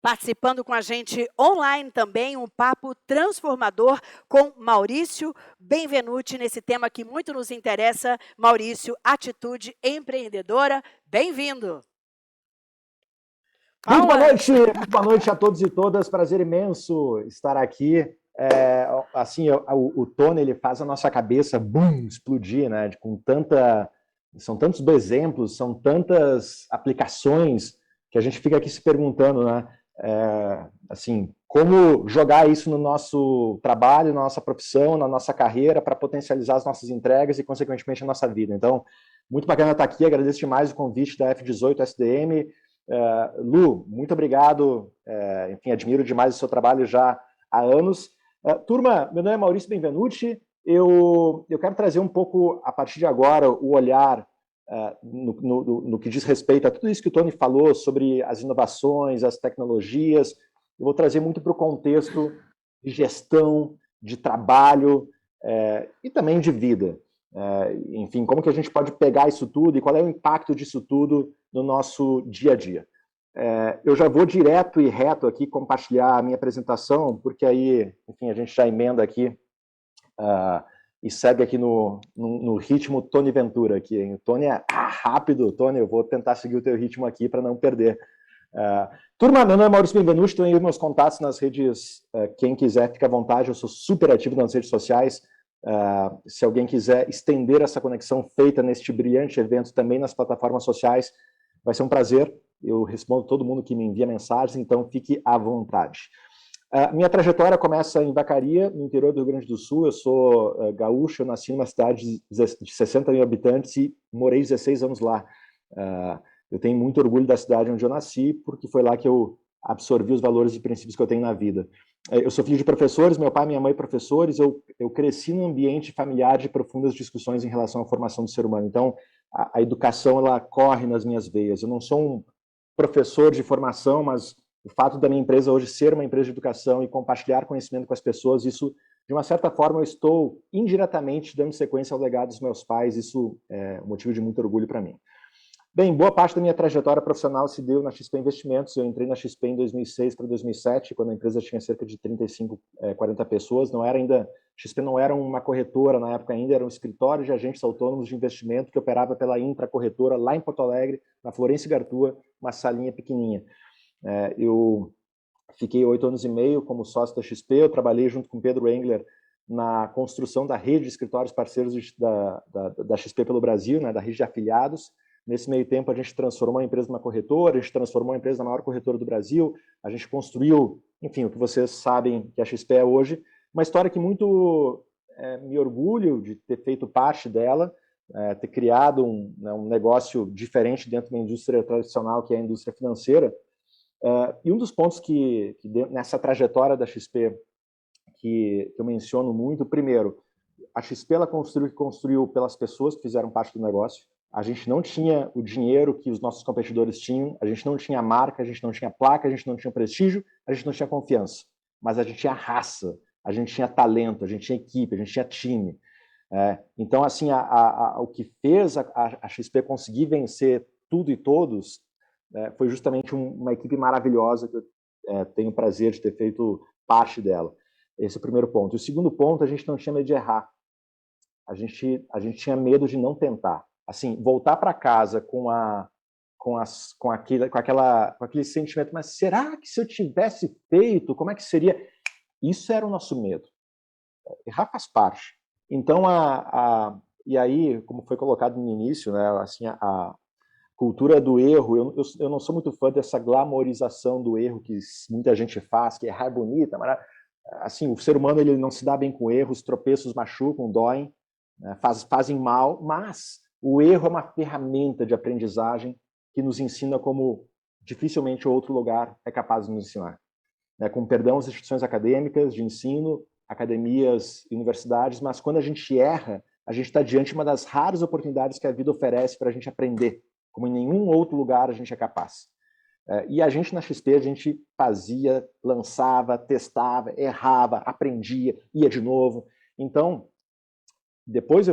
Participando com a gente online também, um papo transformador com Maurício Benvenuti, nesse tema que muito nos interessa. Maurício, atitude empreendedora. Bem-vindo! Muito boa noite a todos e todas. Prazer imenso estar aqui. O Tony ele faz a nossa cabeça explodir, né? São tantos exemplos, são tantas aplicações que a gente fica aqui se perguntando, né? Como jogar isso no nosso trabalho, na nossa profissão, na nossa carreira, para potencializar as nossas entregas e, consequentemente, a nossa vida. Então, muito bacana estar aqui. Agradeço demais o convite da F18 SDM. Lu, muito obrigado. Enfim, admiro demais o seu trabalho já há anos. Turma, meu nome é Maurício Benvenuti. Eu quero trazer um pouco, a partir de agora, o olhar no que diz respeito a tudo isso que o Tony falou sobre as inovações, as tecnologias. Eu vou trazer muito para o contexto de gestão, de trabalho e também de vida. Enfim, como que a gente pode pegar isso tudo e qual é o impacto disso tudo no nosso dia a dia. Eu já vou direto e reto aqui compartilhar a minha apresentação, porque aí, enfim, a gente já emenda aqui e segue aqui no ritmo Tony Ventura aqui, hein? O Tony é rápido, Tony, eu vou tentar seguir o teu ritmo aqui para não perder. Turma, meu nome é Maurício Benvenuti, estou aí meus contatos nas redes, quem quiser, fica à vontade, eu sou super ativo nas redes sociais. Se alguém quiser estender essa conexão feita neste brilhante evento também nas plataformas sociais, vai ser um prazer. Eu respondo todo mundo que me envia mensagens, então fique à vontade. Minha trajetória começa em Vacaria, no interior do Rio Grande do Sul. Eu sou gaúcho, eu nasci numa cidade de 60 mil habitantes e morei 16 anos lá. Eu tenho muito orgulho da cidade onde eu nasci, porque foi lá que eu absorvi os valores e princípios que eu tenho na vida. Eu sou filho de professores, meu pai e minha mãe professores, eu cresci num ambiente familiar de profundas discussões em relação à formação do ser humano. Então, a educação, ela corre nas minhas veias. Eu não sou um professor de formação, mas o fato da minha empresa hoje ser uma empresa de educação e compartilhar conhecimento com as pessoas, isso, de uma certa forma, eu estou indiretamente dando sequência ao legado dos meus pais, isso é um motivo de muito orgulho para mim. Bem, boa parte da minha trajetória profissional se deu na XP Investimentos. Eu entrei na XP em 2006 para 2007, quando a empresa tinha cerca de 35, 40 pessoas. XP não era uma corretora na época ainda, era um escritório de agentes autônomos de investimento que operava pela Intra Corretora lá em Porto Alegre, na Florêncio Gartua, uma salinha pequenininha. Eu fiquei 8 anos e meio como sócio da XP, eu trabalhei junto com Pedro Engler na construção da rede de escritórios parceiros da XP pelo Brasil, né, da rede de afiliados. Nesse meio tempo, a gente transformou a empresa numa corretora, a gente transformou a empresa na maior corretora do Brasil, a gente construiu, enfim, o que vocês sabem que a XP é hoje. Uma história que muito me orgulho de ter feito parte dela, ter criado um negócio diferente dentro da indústria tradicional, que é a indústria financeira. E um dos pontos que nessa trajetória da XP que eu menciono muito, primeiro, a XP ela construiu pelas pessoas que fizeram parte do negócio. A gente não tinha o dinheiro que os nossos competidores tinham, a gente não tinha marca, a gente não tinha placa, a gente não tinha prestígio, a gente não tinha confiança. Mas a gente tinha raça, a gente tinha talento, a gente tinha equipe, a gente tinha time. Então, assim, o que fez a XP conseguir vencer tudo e todos foi justamente uma equipe maravilhosa que eu tenho o prazer de ter feito parte dela. Esse é o primeiro ponto. E o segundo ponto, a gente não tinha medo de errar. A gente tinha medo de não tentar. Assim, voltar para casa com aquele sentimento, mas será que se eu tivesse feito, como é que seria? Isso era o nosso medo. Errar faz parte. Então, e aí, como foi colocado no início, né, assim, a cultura do erro, eu não sou muito fã dessa glamorização do erro que muita gente faz, que errar é bonita, mas assim, o ser humano ele não se dá bem com erros, tropeços machucam, doem, né, fazem mal, mas o erro é uma ferramenta de aprendizagem que nos ensina como dificilmente outro lugar é capaz de nos ensinar. Com perdão às instituições acadêmicas, de ensino, academias, universidades, mas quando a gente erra, a gente está diante de uma das raras oportunidades que a vida oferece para a gente aprender, como em nenhum outro lugar a gente é capaz. E a gente na XP, a gente fazia, lançava, testava, errava, aprendia, ia de novo. Então, depois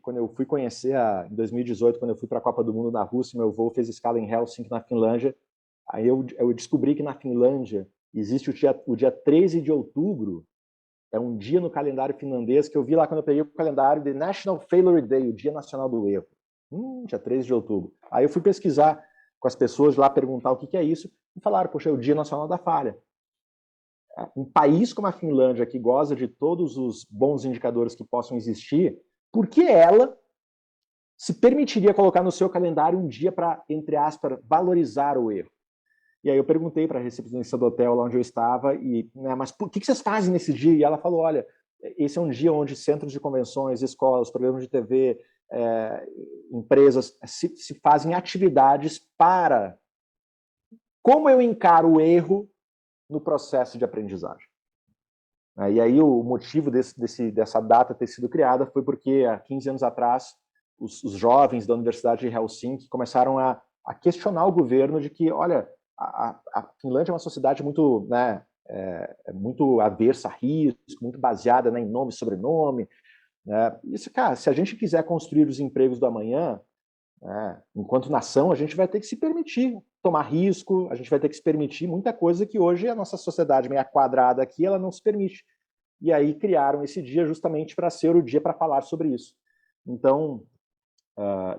quando eu fui conhecer, em 2018, quando eu fui para a Copa do Mundo na Rússia, meu voo fez escala em Helsinki, na Finlândia, Aí eu descobri que na Finlândia existe o dia 13 de outubro, é um dia no calendário finlandês que eu vi lá quando eu peguei o calendário de National Failure Day, o Dia Nacional do Erro. Dia 13 de outubro. Aí eu fui pesquisar com as pessoas lá, perguntar o que é isso, e falaram, poxa, é o Dia Nacional da Falha. Um país como a Finlândia, que goza de todos os bons indicadores que possam existir, por que ela se permitiria colocar no seu calendário um dia para, entre aspas, valorizar o erro? E aí eu perguntei para a recepcionista do hotel lá onde eu estava, mas por que vocês fazem nesse dia? E ela falou, olha, esse é um dia onde centros de convenções, escolas, programas de TV, empresas se fazem atividades para como eu encaro o erro no processo de aprendizagem. E aí o motivo dessa data ter sido criada foi porque há 15 anos atrás os jovens da Universidade de Helsinki começaram a questionar o governo de que, olha, a Finlândia é uma sociedade muito, muito aversa a risco, muito baseada em nome e sobrenome. Isso, cara, se a gente quiser construir os empregos do amanhã, enquanto nação, a gente vai ter que se permitir tomar risco, a gente vai ter que se permitir muita coisa que hoje a nossa sociedade meio quadrada aqui, ela não se permite. E aí criaram esse dia justamente para ser o dia para falar sobre isso. Então,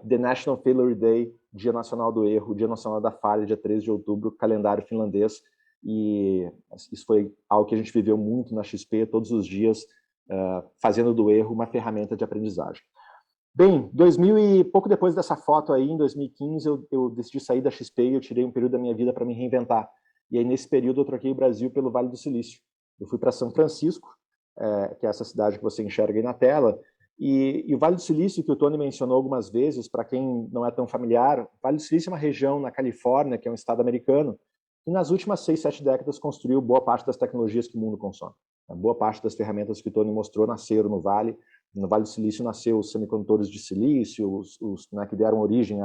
The National Failure Day, Dia Nacional do Erro, Dia Nacional da Falha, dia 13 de outubro, calendário finlandês, e isso foi algo que a gente viveu muito na XP, todos os dias, fazendo do erro uma ferramenta de aprendizagem. Bem, pouco depois dessa foto aí, em 2015, eu decidi sair da XP e eu tirei um período da minha vida para me reinventar. E aí, nesse período, eu troquei o Brasil pelo Vale do Silício. Eu fui para São Francisco, que é essa cidade que você enxerga aí na tela, e o Vale do Silício, que o Tony mencionou algumas vezes, para quem não é tão familiar, o Vale do Silício é uma região na Califórnia, que é um estado americano, que nas últimas 6, 7 décadas construiu boa parte das tecnologias que o mundo consome. Boa parte das ferramentas que o Tony mostrou nasceram no Vale. No Vale do Silício nasceu os semicondutores de silício, que deram origem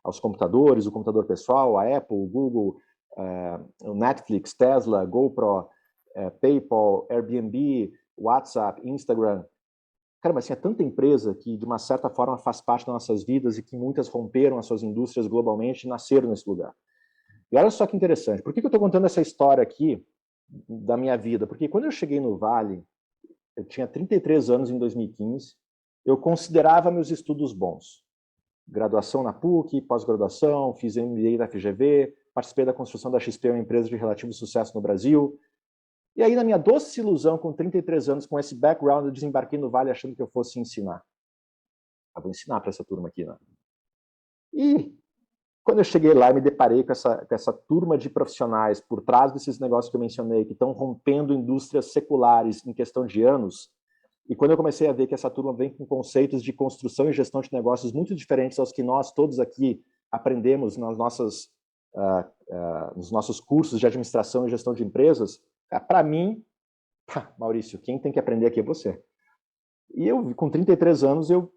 aos computadores, o computador pessoal, a Apple, o Google, o Netflix, Tesla, GoPro, PayPal, Airbnb, WhatsApp, Instagram. Cara, mas assim, é tanta empresa que, de uma certa forma, faz parte das nossas vidas e que muitas romperam as suas indústrias globalmente e nasceram nesse lugar. E olha só que interessante. Por que eu estou contando essa história aqui da minha vida? Porque quando eu cheguei no Vale, eu tinha 33 anos em 2015, eu considerava meus estudos bons. Graduação na PUC, pós-graduação, fiz MBA da FGV, participei da construção da XP, uma empresa de relativo sucesso no Brasil. E aí, na minha doce ilusão, com 33 anos, com esse background, eu desembarquei no Vale achando que eu fosse ensinar. Eu vou ensinar para essa turma aqui, né? E quando eu cheguei lá e me deparei com essa turma de profissionais por trás desses negócios que eu mencionei, que estão rompendo indústrias seculares em questão de anos, e quando eu comecei a ver que essa turma vem com conceitos de construção e gestão de negócios muito diferentes aos que nós todos aqui aprendemos nos nossos cursos de administração e gestão de empresas, para mim, Maurício, quem tem que aprender aqui é você. E eu, com 33 anos, eu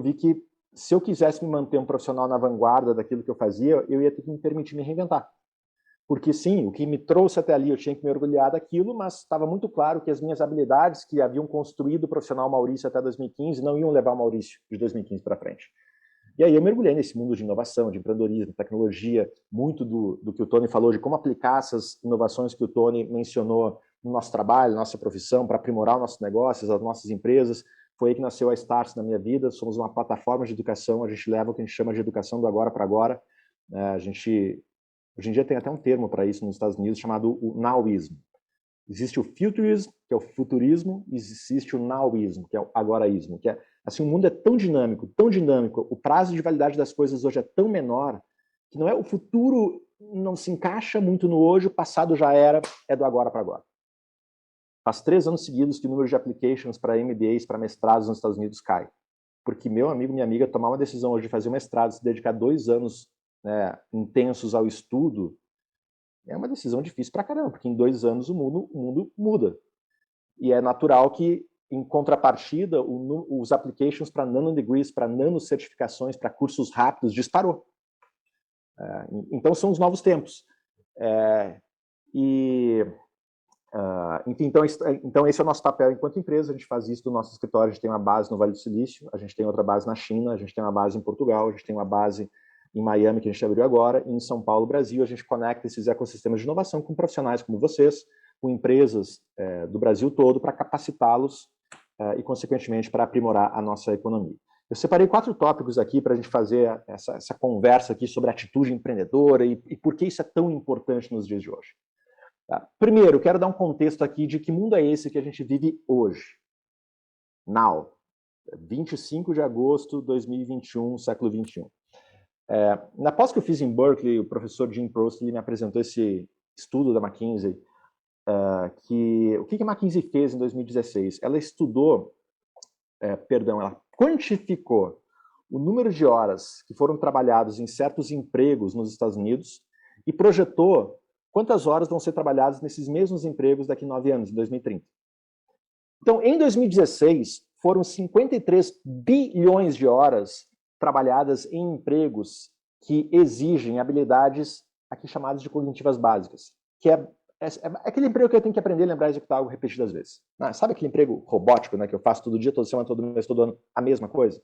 vi que se eu quisesse me manter um profissional na vanguarda daquilo que eu fazia, eu ia ter que me permitir me reinventar. Porque sim, o que me trouxe até ali, eu tinha que me orgulhar daquilo, mas estava muito claro que as minhas habilidades que haviam construído o profissional Maurício até 2015 não iam levar o Maurício de 2015 para frente. E aí eu mergulhei nesse mundo de inovação, de empreendedorismo, tecnologia, muito do que o Tony falou, de como aplicar essas inovações que o Tony mencionou no nosso trabalho, na nossa profissão, para aprimorar os nossos negócios, as nossas empresas. Foi aí que nasceu a Startse na minha vida. Somos uma plataforma de educação, a gente leva o que a gente chama de educação do agora para agora. Hoje em dia tem até um termo para isso nos Estados Unidos chamado o Nowism. Existe o Futurism, que é o futurismo, e existe o Nowism, que é o agoraísmo, que é assim, o mundo é tão dinâmico, o prazo de validade das coisas hoje é tão menor, que não é o futuro não se encaixa muito no hoje, o passado já era, é do agora para agora. Faz 3 anos seguidos que o número de applications para MBAs, para mestrados nos Estados Unidos cai. Porque meu amigo, minha amiga, tomar uma decisão hoje de fazer um mestrado, se dedicar 2 anos intensos ao estudo, é uma decisão difícil pra caramba, porque em 2 anos o mundo muda. E é natural que, em contrapartida, os applications para nanodegrees, para nanocertificações, para cursos rápidos, disparou. Então, são os novos tempos. Enfim, então esse é o nosso papel enquanto empresa. A gente faz isso do nosso escritório. A gente tem uma base no Vale do Silício, a gente tem outra base na China, a gente tem uma base em Portugal, a gente tem uma base em Miami, que a gente abriu agora, e em São Paulo, Brasil. A gente conecta esses ecossistemas de inovação com profissionais como vocês, com empresas do Brasil todo, para capacitá-los e, consequentemente, para aprimorar a nossa economia. Eu separei 4 tópicos aqui para a gente fazer essa conversa aqui sobre atitude empreendedora e por que isso é tão importante nos dias de hoje. Tá? Primeiro, quero dar um contexto aqui de que mundo é esse que a gente vive hoje. Now. 25 de agosto de 2021, século 21. Na pós que eu fiz em Berkeley, o professor Jim Prost me apresentou esse estudo da McKinsey, o que a McKinsey fez em 2016? Ela estudou, ela quantificou o número de horas que foram trabalhadas em certos empregos nos Estados Unidos e projetou quantas horas vão ser trabalhadas nesses mesmos empregos daqui a 9 anos, em 2030. Então, em 2016, foram 53 bilhões de horas trabalhadas em empregos que exigem habilidades aqui chamadas de cognitivas básicas, que é aquele emprego que eu tenho que aprender a lembrar e executar algo repetidas vezes. Sabe aquele emprego robótico, né, que eu faço todo dia, toda semana, todo mês, todo ano, a mesma coisa?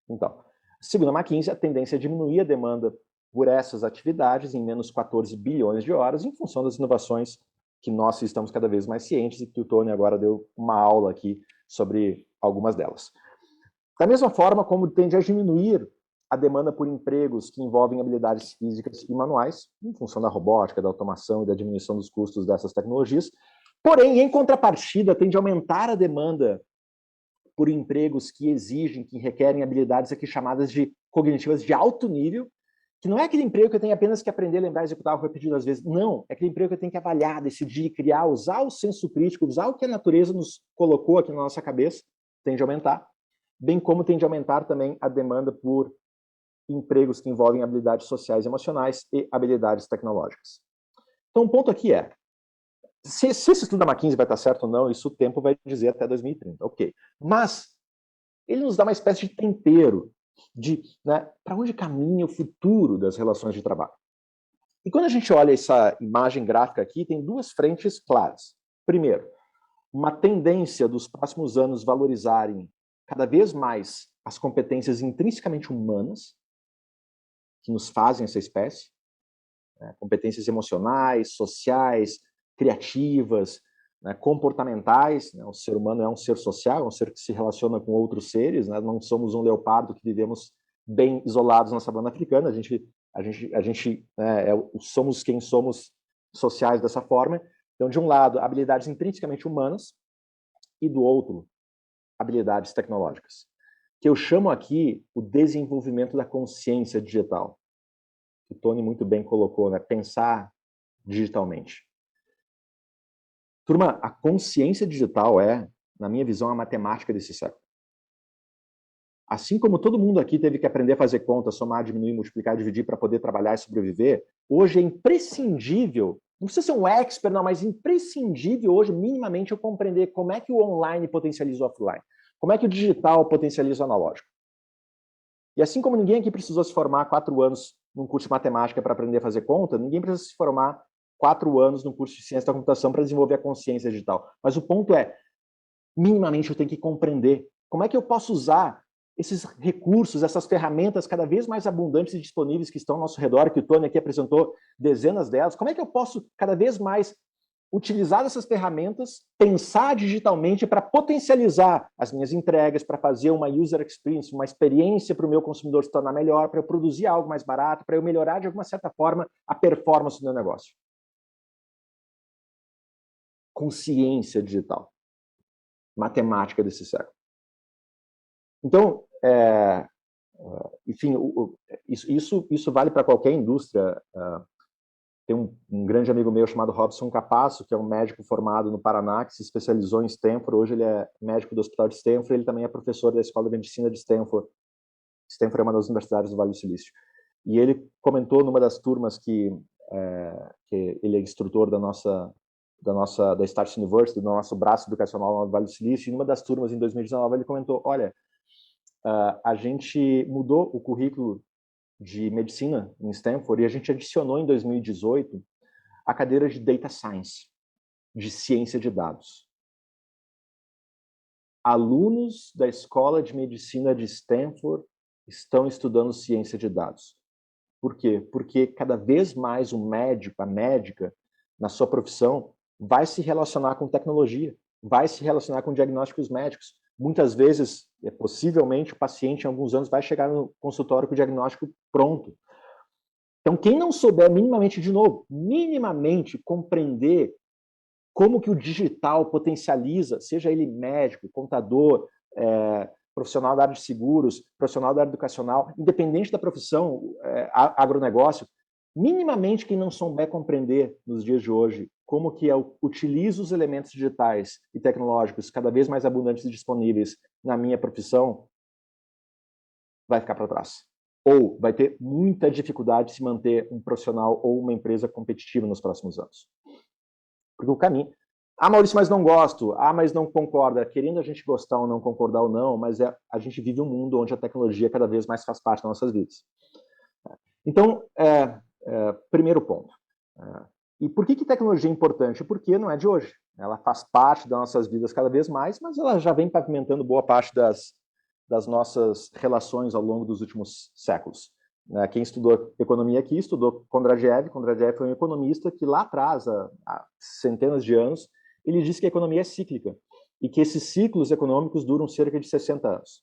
Então, segundo a McKinsey, a tendência é diminuir a demanda por essas atividades em menos 14 bilhões de horas, em função das inovações que nós estamos cada vez mais cientes e que o Tony agora deu uma aula aqui sobre algumas delas. Da mesma forma como tende a diminuir a demanda por empregos que envolvem habilidades físicas e manuais, em função da robótica, da automação e da diminuição dos custos dessas tecnologias. Porém, em contrapartida, tende a aumentar a demanda por empregos que exigem, que requerem habilidades aqui chamadas de cognitivas de alto nível, que não é aquele emprego que eu tenho apenas que aprender, lembrar e executar algo repetidas vezes. Não, é aquele emprego que eu tenho que avaliar, decidir, criar, usar o senso crítico, usar o que a natureza nos colocou aqui na nossa cabeça, tende a aumentar, bem como tende a aumentar também a demanda por empregos que envolvem habilidades sociais e emocionais e habilidades tecnológicas. Então, o ponto aqui é, se esse estudo da McKinsey vai estar certo ou não, isso o tempo vai dizer até 2030, ok. Mas ele nos dá uma espécie de tempero de para onde caminha o futuro das relações de trabalho. E quando a gente olha essa imagem gráfica aqui, tem 2 frentes claras. Primeiro, uma tendência dos próximos anos valorizarem cada vez mais as competências intrinsecamente humanas que nos fazem essa espécie, competências emocionais, sociais, criativas, comportamentais. O ser humano é um ser social, é um ser que se relaciona com outros seres, não somos um leopardo que vivemos bem isolados na savana africana, somos quem somos sociais dessa forma. Então, de um lado, habilidades intrinsecamente humanas e do outro, habilidades tecnológicas, que eu chamo aqui o desenvolvimento da consciência digital. O Tony muito bem colocou, pensar digitalmente. Turma, a consciência digital é, na minha visão, a matemática desse século. Assim como todo mundo aqui teve que aprender a fazer conta, somar, diminuir, multiplicar, dividir para poder trabalhar e sobreviver, hoje é imprescindível, não precisa ser um expert, não, mas imprescindível hoje, minimamente, eu compreender como é que o online potencializa o offline, como é que o digital potencializa o analógico. E assim como ninguém aqui precisou se formar 4 anos num curso de matemática para aprender a fazer conta, ninguém precisa se formar 4 anos num curso de ciência da computação para desenvolver a consciência digital. Mas o ponto é, minimamente eu tenho que compreender como é que eu posso usar esses recursos, essas ferramentas cada vez mais abundantes e disponíveis que estão ao nosso redor, que o Tony aqui apresentou dezenas delas, como é que eu posso cada vez mais utilizar essas ferramentas, pensar digitalmente para potencializar as minhas entregas, para fazer uma user experience, uma experiência para o meu consumidor se tornar melhor, para eu produzir algo mais barato, para eu melhorar de alguma certa forma a performance do meu negócio. Consciência digital. Matemática desse século. Então, enfim, isso vale para qualquer indústria. Tem um grande amigo meu chamado Robson Capasso, que é um médico formado no Paraná, que se especializou em Stanford. Hoje ele é médico do Hospital de Stanford, ele também é professor da Escola de Medicina de Stanford. Stanford é uma das universidades do Vale do Silício. E ele comentou numa das turmas que ele é instrutor da Start University, do nosso braço educacional no Vale do Silício, e numa das turmas em 2019 ele comentou, olha, a gente mudou o currículo de medicina em Stanford e a gente adicionou em 2018 a cadeira de Data Science, de ciência de dados. Alunos da Escola de Medicina de Stanford estão estudando ciência de dados. Por quê? Porque cada vez mais o médico, a médica, na sua profissão, vai se relacionar com tecnologia, vai se relacionar com diagnósticos médicos. Muitas vezes, possivelmente, o paciente, em alguns anos, vai chegar no consultório com o diagnóstico pronto. Então, quem não souber minimamente, de novo, minimamente compreender como que o digital potencializa, seja ele médico, contador, profissional da área de seguros, profissional da área educacional, independente da profissão, agronegócio, minimamente quem não souber compreender nos dias de hoje como que eu utilizo os elementos digitais e tecnológicos cada vez mais abundantes e disponíveis na minha profissão, vai ficar para trás. Ou vai ter muita dificuldade de se manter um profissional ou uma empresa competitiva nos próximos anos. Porque o caminho... Ah, Maurício, mas não gosto. Ah, mas não concorda. Querendo a gente gostar ou não, concordar ou não, mas a gente vive um mundo onde a tecnologia cada vez mais faz parte das nossas vidas. Então, primeiro ponto. E por que tecnologia é importante? Porque não é de hoje. Ela faz parte das nossas vidas cada vez mais, mas ela já vem pavimentando boa parte das nossas relações ao longo dos últimos séculos. Quem estudou economia aqui estudou Kondratiev. Kondratiev foi um economista que lá atrás, há centenas de anos, ele disse que a economia é cíclica e que esses ciclos econômicos duram cerca de 60 anos.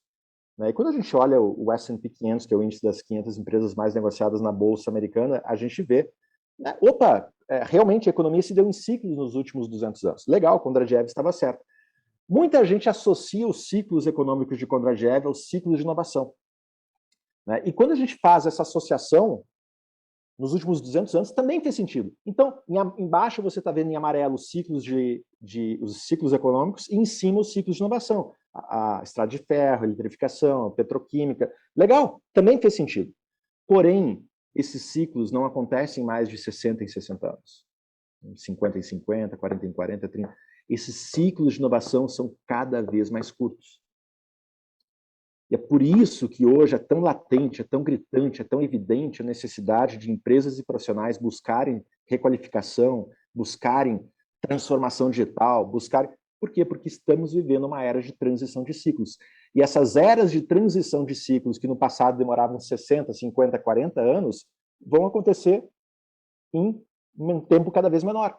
E quando a gente olha o S&P 500, que é o índice das 500 empresas mais negociadas na Bolsa Americana, a gente vê, realmente a economia se deu em ciclos nos últimos 200 anos. Legal, Kondratiev estava certo. Muita gente associa os ciclos econômicos de Kondratiev aos ciclos de inovação. E quando a gente faz essa associação, nos últimos 200 anos, também fez sentido. Então, embaixo você está vendo em amarelo os ciclos econômicos e em cima os ciclos de inovação. A estrada de ferro, a eletrificação, a petroquímica. Legal, também fez sentido. Porém, esses ciclos não acontecem mais de 60 em 60 anos. 50 em 50, 40 em 40, 30. Esses ciclos de inovação são cada vez mais curtos. E é por isso que hoje é tão latente, é tão gritante, é tão evidente a necessidade de empresas e profissionais buscarem requalificação, buscarem transformação digital, buscarem... Por quê? Porque estamos vivendo uma era de transição de ciclos. E essas eras de transição de ciclos, que no passado demoravam 60, 50, 40 anos, vão acontecer em um tempo cada vez menor.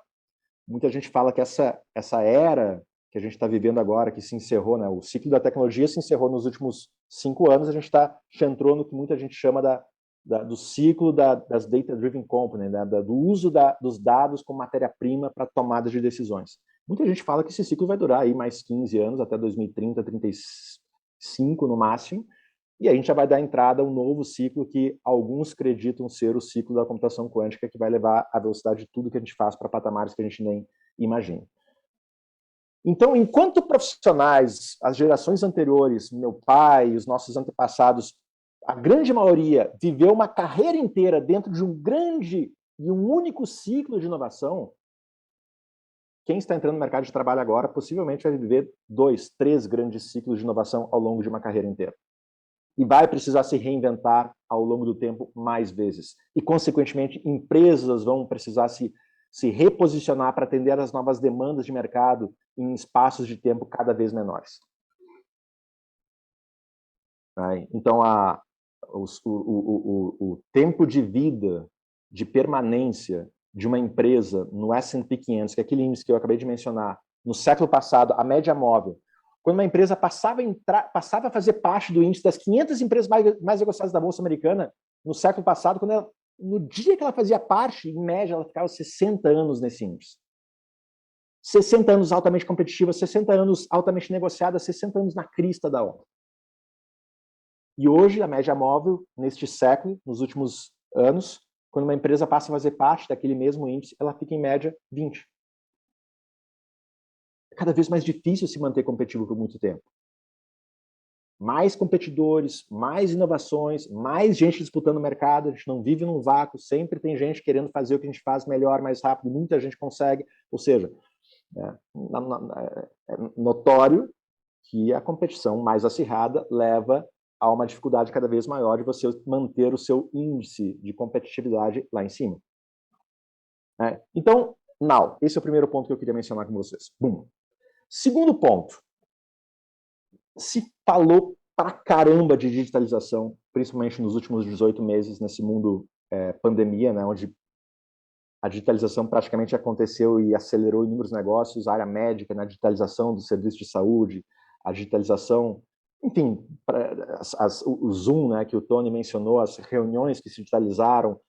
Muita gente fala que essa era que a gente está vivendo agora, que se encerrou, o ciclo da tecnologia se encerrou nos últimos 5 anos, a gente entrou no que muita gente chama do ciclo das data-driven company, do uso dos dados como matéria-prima para tomada de decisões. Muita gente fala que esse ciclo vai durar aí mais 15 anos, até 2030, 35 no máximo, e a gente já vai dar entrada a um novo ciclo que alguns acreditam ser o ciclo da computação quântica, que vai levar a velocidade de tudo que a gente faz para patamares que a gente nem imagina. Então, enquanto profissionais, as gerações anteriores, meu pai, os nossos antepassados, a grande maioria viveu uma carreira inteira dentro de um grande e um único ciclo de inovação, quem está entrando no mercado de trabalho agora possivelmente vai viver 2, 3 grandes ciclos de inovação ao longo de uma carreira inteira. E vai precisar se reinventar ao longo do tempo mais vezes. E, consequentemente, empresas vão precisar se reposicionar para atender às novas demandas de mercado em espaços de tempo cada vez menores. Então, o tempo de vida, de permanência de uma empresa no S&P 500, que é aquele índice que eu acabei de mencionar, no século passado, a média móvel, quando uma empresa passava a fazer parte do índice das 500 empresas mais negociadas da Bolsa Americana, no século passado, no dia que ela fazia parte, em média, ela ficava 60 anos nesse índice. 60 anos altamente competitiva, 60 anos altamente negociada, 60 anos na crista da onda. E hoje, a média móvel, neste século, nos últimos anos, quando uma empresa passa a fazer parte daquele mesmo índice, ela fica em média 20. É cada vez mais difícil se manter competitivo por muito tempo. Mais competidores, mais inovações, mais gente disputando o mercado, a gente não vive num vácuo, sempre tem gente querendo fazer o que a gente faz melhor, mais rápido, muita gente consegue, ou seja, é notório que a competição mais acirrada leva a uma dificuldade cada vez maior de você manter o seu índice de competitividade lá em cima. Então, esse é o primeiro ponto que eu queria mencionar com vocês. Segundo ponto, se falou pra caramba de digitalização, principalmente nos últimos 18 meses, nesse mundo pandemia, né, onde a digitalização praticamente aconteceu e acelerou inúmeros negócios, a área médica, na digitalização do serviço de saúde, a digitalização, enfim, o Zoom, né, que o Tony mencionou, as reuniões que se digitalizaram,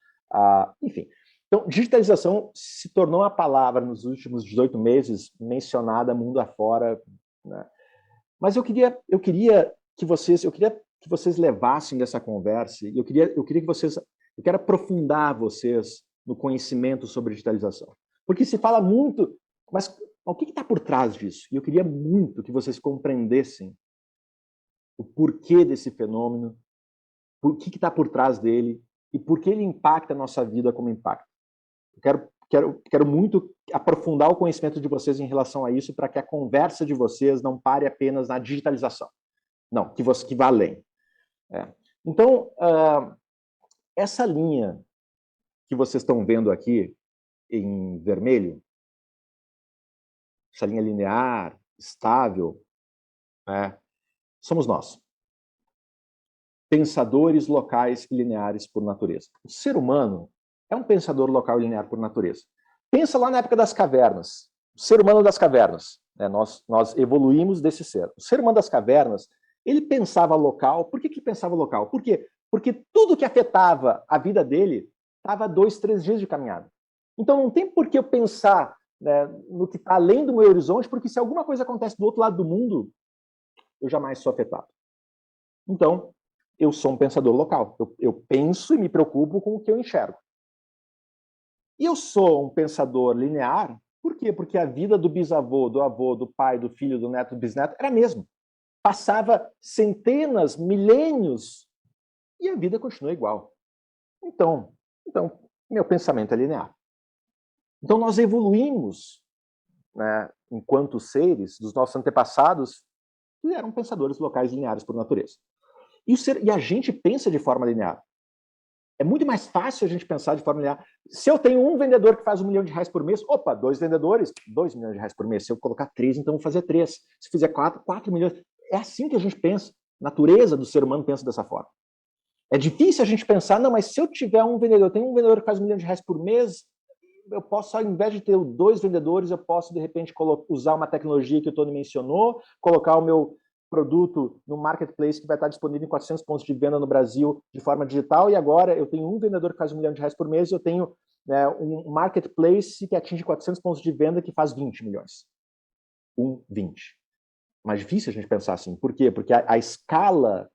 enfim. Então, digitalização se tornou uma palavra nos últimos 18 meses mencionada mundo afora, né? Mas eu queria que vocês levassem dessa conversa, e eu quero aprofundar vocês no conhecimento sobre digitalização. Porque se fala muito, mas o que está por trás disso? E eu queria muito que vocês compreendessem o porquê desse fenômeno, o que está por trás dele e por que ele impacta a nossa vida como impacta. Eu quero muito aprofundar o conhecimento de vocês em relação a isso, para que a conversa de vocês não pare apenas na digitalização. Não, que vá além. Então, essa linha que vocês estão vendo aqui em vermelho, essa linha linear, estável, somos nós. Pensadores locais e lineares por natureza. O ser humano é um pensador local e linear por natureza. Pensa lá na época das cavernas. O ser humano das cavernas. Né? Nós evoluímos desse ser. O ser humano das cavernas, ele pensava local. Por que pensava local? Por quê? Porque tudo que afetava a vida dele estava a 2, 3 dias de caminhada. Então não tem por que eu pensar, né, no que está além do meu horizonte, porque se alguma coisa acontece do outro lado do mundo, eu jamais sou afetado. Então, eu sou um pensador local. Eu penso e me preocupo com o que eu enxergo. E eu sou um pensador linear, por quê? Porque a vida do bisavô, do avô, do pai, do filho, do neto, do bisneto era a mesma. Passava centenas, milênios, e a vida continua igual. Então, meu pensamento é linear. Então nós evoluímos, né, enquanto seres, dos nossos antepassados, que eram pensadores locais lineares por natureza. E a gente pensa de forma linear. É muito mais fácil a gente pensar de forma linear. Se eu tenho um vendedor que faz R$1 milhão por mês, 2 vendedores, R$2 milhões por mês. Se eu colocar 3, então vou fazer 3. Se fizer 4 milhões. É assim que a gente pensa. A natureza do ser humano pensa dessa forma. É difícil a gente pensar, não, mas se eu tiver um vendedor, eu tenho um vendedor que faz R$1 milhão por mês, eu posso, ao invés de ter 2 vendedores, eu posso, de repente, usar uma tecnologia que o Tony mencionou, colocar o meu produto no marketplace que vai estar disponível em 400 pontos de venda no Brasil de forma digital, e agora eu tenho um vendedor que faz R$1 milhão por mês, e eu tenho, né, um marketplace que atinge 400 pontos de venda que faz 20 milhões. 20. Mais difícil a gente pensar assim. Por quê? Porque a escala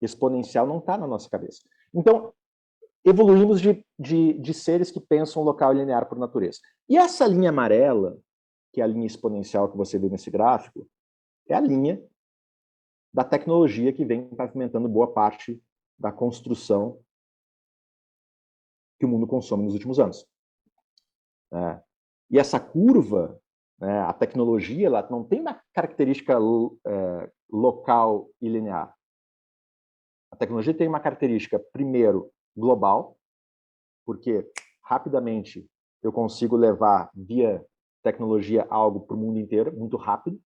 exponencial não está na nossa cabeça. Então, evoluímos de seres que pensam local e linear por natureza. E essa linha amarela, que é a linha exponencial que você vê nesse gráfico, é a linha da tecnologia que vem pavimentando boa parte da construção que o mundo consome nos últimos anos. E essa curva, né, a tecnologia, ela não tem uma característica local e linear. A tecnologia tem uma característica, primeiro, global, porque rapidamente eu consigo levar via tecnologia algo para o mundo inteiro, muito rápido.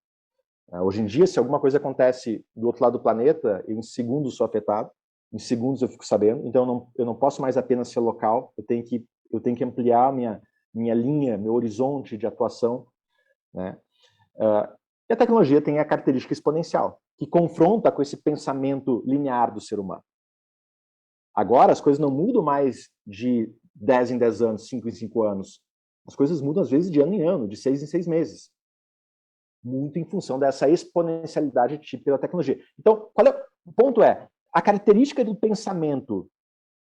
Hoje em dia, se alguma coisa acontece do outro lado do planeta, eu em segundos sou afetado, em segundos eu fico sabendo, então eu não posso mais apenas ser local, eu tenho que ampliar minha linha, meu horizonte de atuação, né? E a tecnologia tem a característica exponencial, que confronta com esse pensamento linear do ser humano. Agora, as coisas não mudam mais de 10 em 10 anos, 5 em 5 anos. As coisas mudam, às vezes, de ano em ano, de 6 em 6 meses. Muito em função dessa exponencialidade típica da tecnologia. Então, o ponto é, a característica do pensamento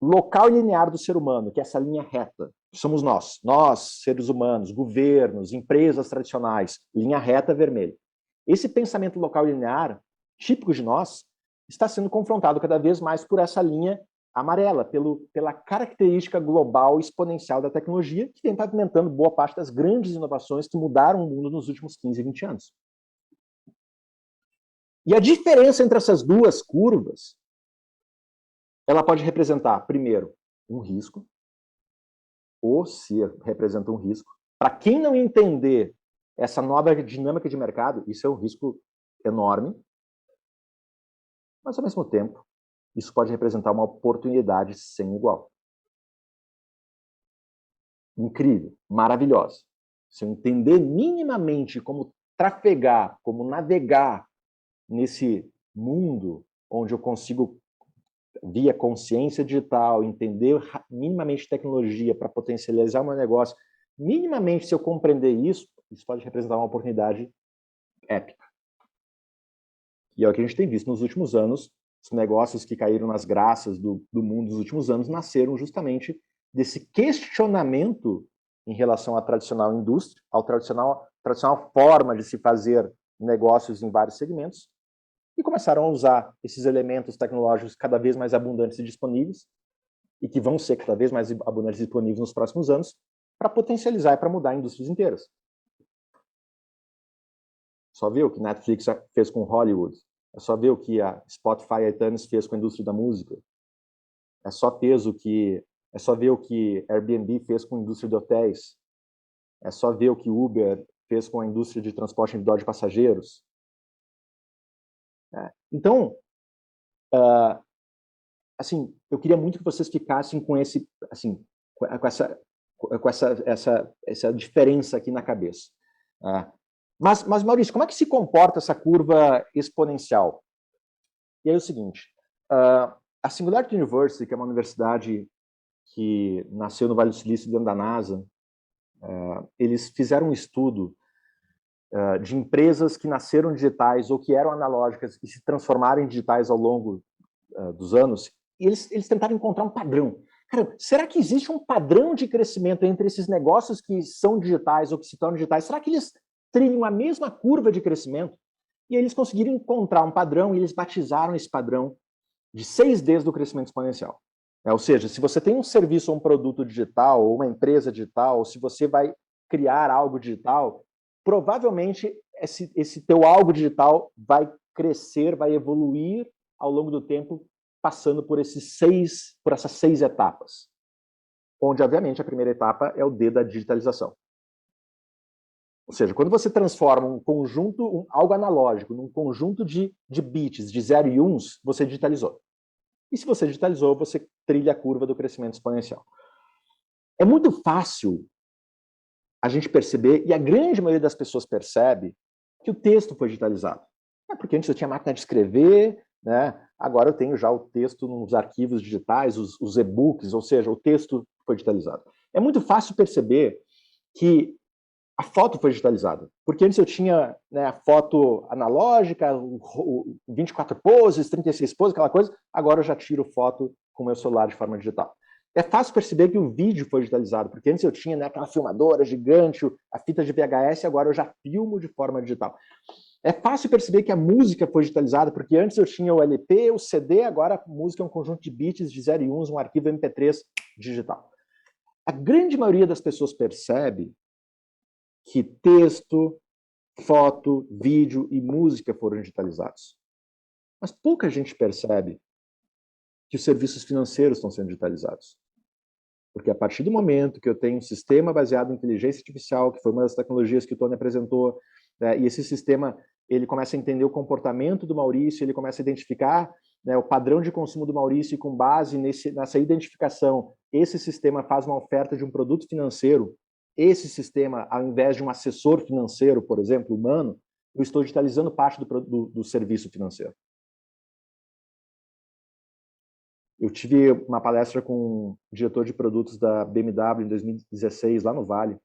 local e linear do ser humano, que é essa linha reta, que somos nós, seres humanos, governos, empresas tradicionais, linha reta vermelha. Esse pensamento local e linear, típico de nós, está sendo confrontado cada vez mais por essa linha amarela, pela característica global exponencial da tecnologia, que vem pavimentando boa parte das grandes inovações que mudaram o mundo nos últimos 15, 20 anos. E a diferença entre essas duas curvas, ela pode representar, primeiro, um risco, ou se representa um risco. Para quem não entender essa nova dinâmica de mercado, isso é um risco enorme, mas, ao mesmo tempo, isso pode representar uma oportunidade sem igual. incrível, maravilhosa. Se eu entender minimamente como trafegar, como navegar nesse mundo onde eu consigo, via consciência digital, entender minimamente tecnologia para potencializar o meu negócio, minimamente, se eu compreender isso, isso pode representar uma oportunidade épica. E é o que a gente tem visto nos últimos anos. Os negócios que caíram nas graças do mundo nos últimos anos nasceram justamente desse questionamento em relação à tradicional indústria, à tradicional forma de se fazer negócios em vários segmentos, e começaram a usar esses elementos tecnológicos cada vez mais abundantes e disponíveis, e que vão ser cada vez mais abundantes e disponíveis nos próximos anos, para potencializar e para mudar indústrias inteiras. Só ver o que Netflix fez com Hollywood, é só ver o que a Spotify e iTunes fez com a indústria da música, é só ver o que Airbnb fez com a indústria de hotéis, é só ver o que Uber fez com a indústria de transporte individual de passageiros. Então, assim, eu queria muito que vocês ficassem com esse, assim, com essa diferença aqui na cabeça. Mas, Maurício, como é que se comporta essa curva exponencial? E aí é o seguinte, a Singularity University, que é uma universidade que nasceu no Vale do Silício dentro da NASA, eles fizeram um estudo de empresas que nasceram digitais ou que eram analógicas e se transformaram em digitais ao longo dos anos, e eles tentaram encontrar um padrão. Cara, será que existe um padrão de crescimento entre esses negócios que são digitais ou que se tornam digitais? Será que eles trilham a mesma curva de crescimento? E aí eles conseguiram encontrar um padrão e eles batizaram esse padrão de 6Ds do crescimento exponencial. Ou seja, se você tem um serviço ou um produto digital, ou uma empresa digital, ou se você vai criar algo digital, provavelmente esse teu algo digital vai crescer, vai evoluir ao longo do tempo, passando por essas 6 etapas. Onde, obviamente, a primeira etapa é o D da digitalização. Ou seja, quando você transforma um conjunto, algo analógico, num conjunto de bits, de 0 e 1, você digitalizou. E se você digitalizou, você trilha a curva do crescimento exponencial. É muito fácil a gente perceber, e a grande maioria das pessoas percebe, que o texto foi digitalizado. Porque antes eu tinha máquina de escrever, né? Agora eu tenho já o texto nos arquivos digitais, os e-books, ou seja, o texto foi digitalizado. É muito fácil perceber que a foto foi digitalizada, porque antes eu tinha, né, a foto analógica, 24 poses, 36 poses, aquela coisa, agora eu já tiro foto com o meu celular de forma digital. É fácil perceber que o vídeo foi digitalizado, porque antes eu tinha, né, aquela filmadora gigante, a fita de VHS, agora eu já filmo de forma digital. É fácil perceber que a música foi digitalizada, porque antes eu tinha o LP, o CD, agora a música é um conjunto de bits de 0 e 1, um arquivo MP3 digital. A grande maioria das pessoas percebe que texto, foto, vídeo e música foram digitalizados. Mas pouca gente percebe que os serviços financeiros estão sendo digitalizados. Porque a partir do momento que eu tenho um sistema baseado em inteligência artificial, que foi uma das tecnologias que o Tony apresentou, né, e esse sistema ele começa a entender o comportamento do Maurício, ele começa a identificar, né, o padrão de consumo do Maurício, e com base nessa identificação, esse sistema faz uma oferta de um produto financeiro. Esse sistema, ao invés de um assessor financeiro, por exemplo, humano, eu estou digitalizando parte do serviço financeiro. Eu tive uma palestra com o diretor de produtos da BMW em 2016, lá no Vale,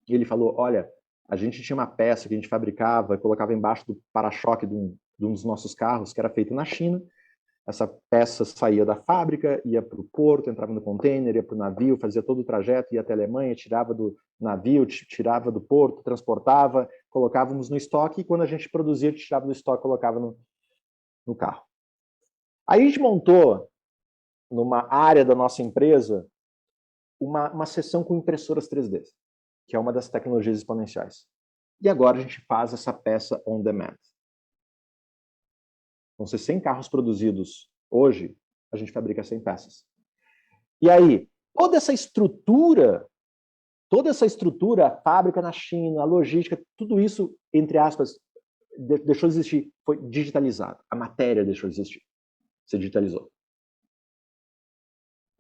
e ele falou, olha, a gente tinha uma peça que a gente fabricava, colocava embaixo do para-choque de um dos nossos carros, que era feito na China. Essa peça saía da fábrica, ia para o porto, entrava no container, ia para o navio, fazia todo o trajeto, ia até a Alemanha, tirava do navio, tirava do porto, transportava, colocávamos no estoque, e quando a gente produzia, tirava do estoque e colocava no carro. Aí a gente montou, numa área da nossa empresa, uma seção com impressoras 3D, que é uma das tecnologias exponenciais. E agora a gente faz essa peça on demand. Vão ser 100 carros produzidos hoje, a gente fabrica 100 peças. E aí, toda essa estrutura, a fábrica na China, a logística, tudo isso, entre aspas, deixou de existir, foi digitalizado. A matéria deixou de existir, se digitalizou.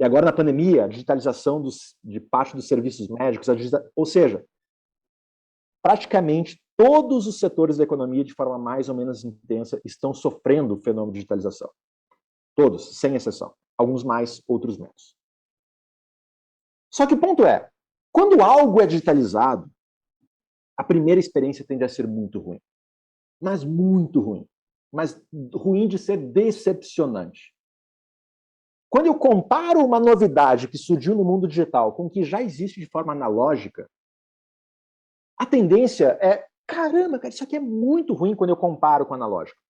E agora, na pandemia, a digitalização de parte dos serviços médicos, ou seja, praticamente todos os setores da economia, de forma mais ou menos intensa, estão sofrendo o fenômeno de digitalização. Todos, sem exceção. Alguns mais, outros menos. Só que o ponto é, quando algo é digitalizado, a primeira experiência tende a ser muito ruim. Mas muito ruim. Mas ruim de ser decepcionante. Quando eu comparo uma novidade que surgiu no mundo digital com o que já existe de forma analógica, a tendência é, caramba, cara, isso aqui é muito ruim quando eu comparo com o analógico.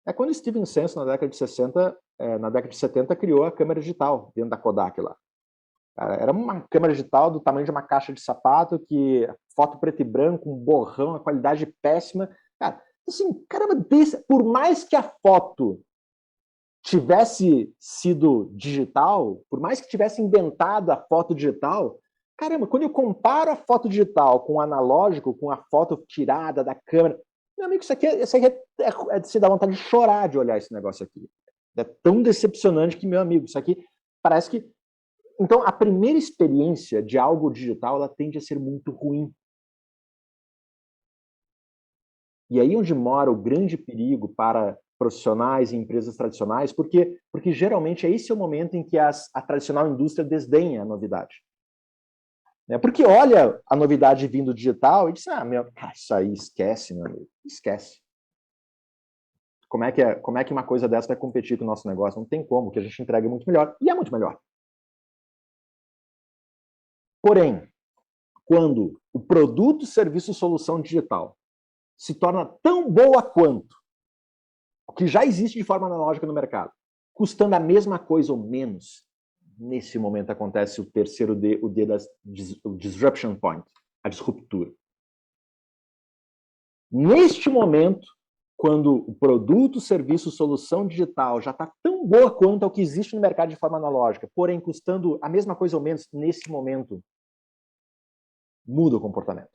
É quando Steven Sense, na década de 60, na década de 70, criou a câmera digital dentro da Kodak lá. Cara, era uma câmera digital do tamanho de uma caixa de sapato, que foto preto e branco, um borrão, a qualidade péssima. Cara, assim, caramba, por mais que a foto tivesse sido digital, por mais que tivesse inventado a foto digital, caramba, quando eu comparo a foto digital com o analógico, com a foto tirada da câmera, meu amigo, isso aqui é de se dar vontade de chorar de olhar esse negócio aqui. É tão decepcionante que, meu amigo, isso aqui parece que... Então, a primeira experiência de algo digital, ela tende a ser muito ruim. E aí onde mora o grande perigo para profissionais e empresas tradicionais, porque geralmente esse é o momento em que a tradicional indústria desdenha a novidade. Porque olha a novidade vindo digital e diz, isso aí esquece, meu amigo, esquece. Como é que uma coisa dessa vai competir com o nosso negócio? Não tem como, que a gente entrega muito melhor, e é muito melhor. Porém, quando o produto, serviço, solução digital se torna tão boa quanto o que já existe de forma analógica no mercado, custando a mesma coisa ou menos, nesse momento acontece o terceiro D, o disruption point, a disruptura. Neste momento, quando o produto, serviço, solução digital já está tão boa quanto ao que existe no mercado de forma analógica, porém custando a mesma coisa ou menos, nesse momento, muda o comportamento.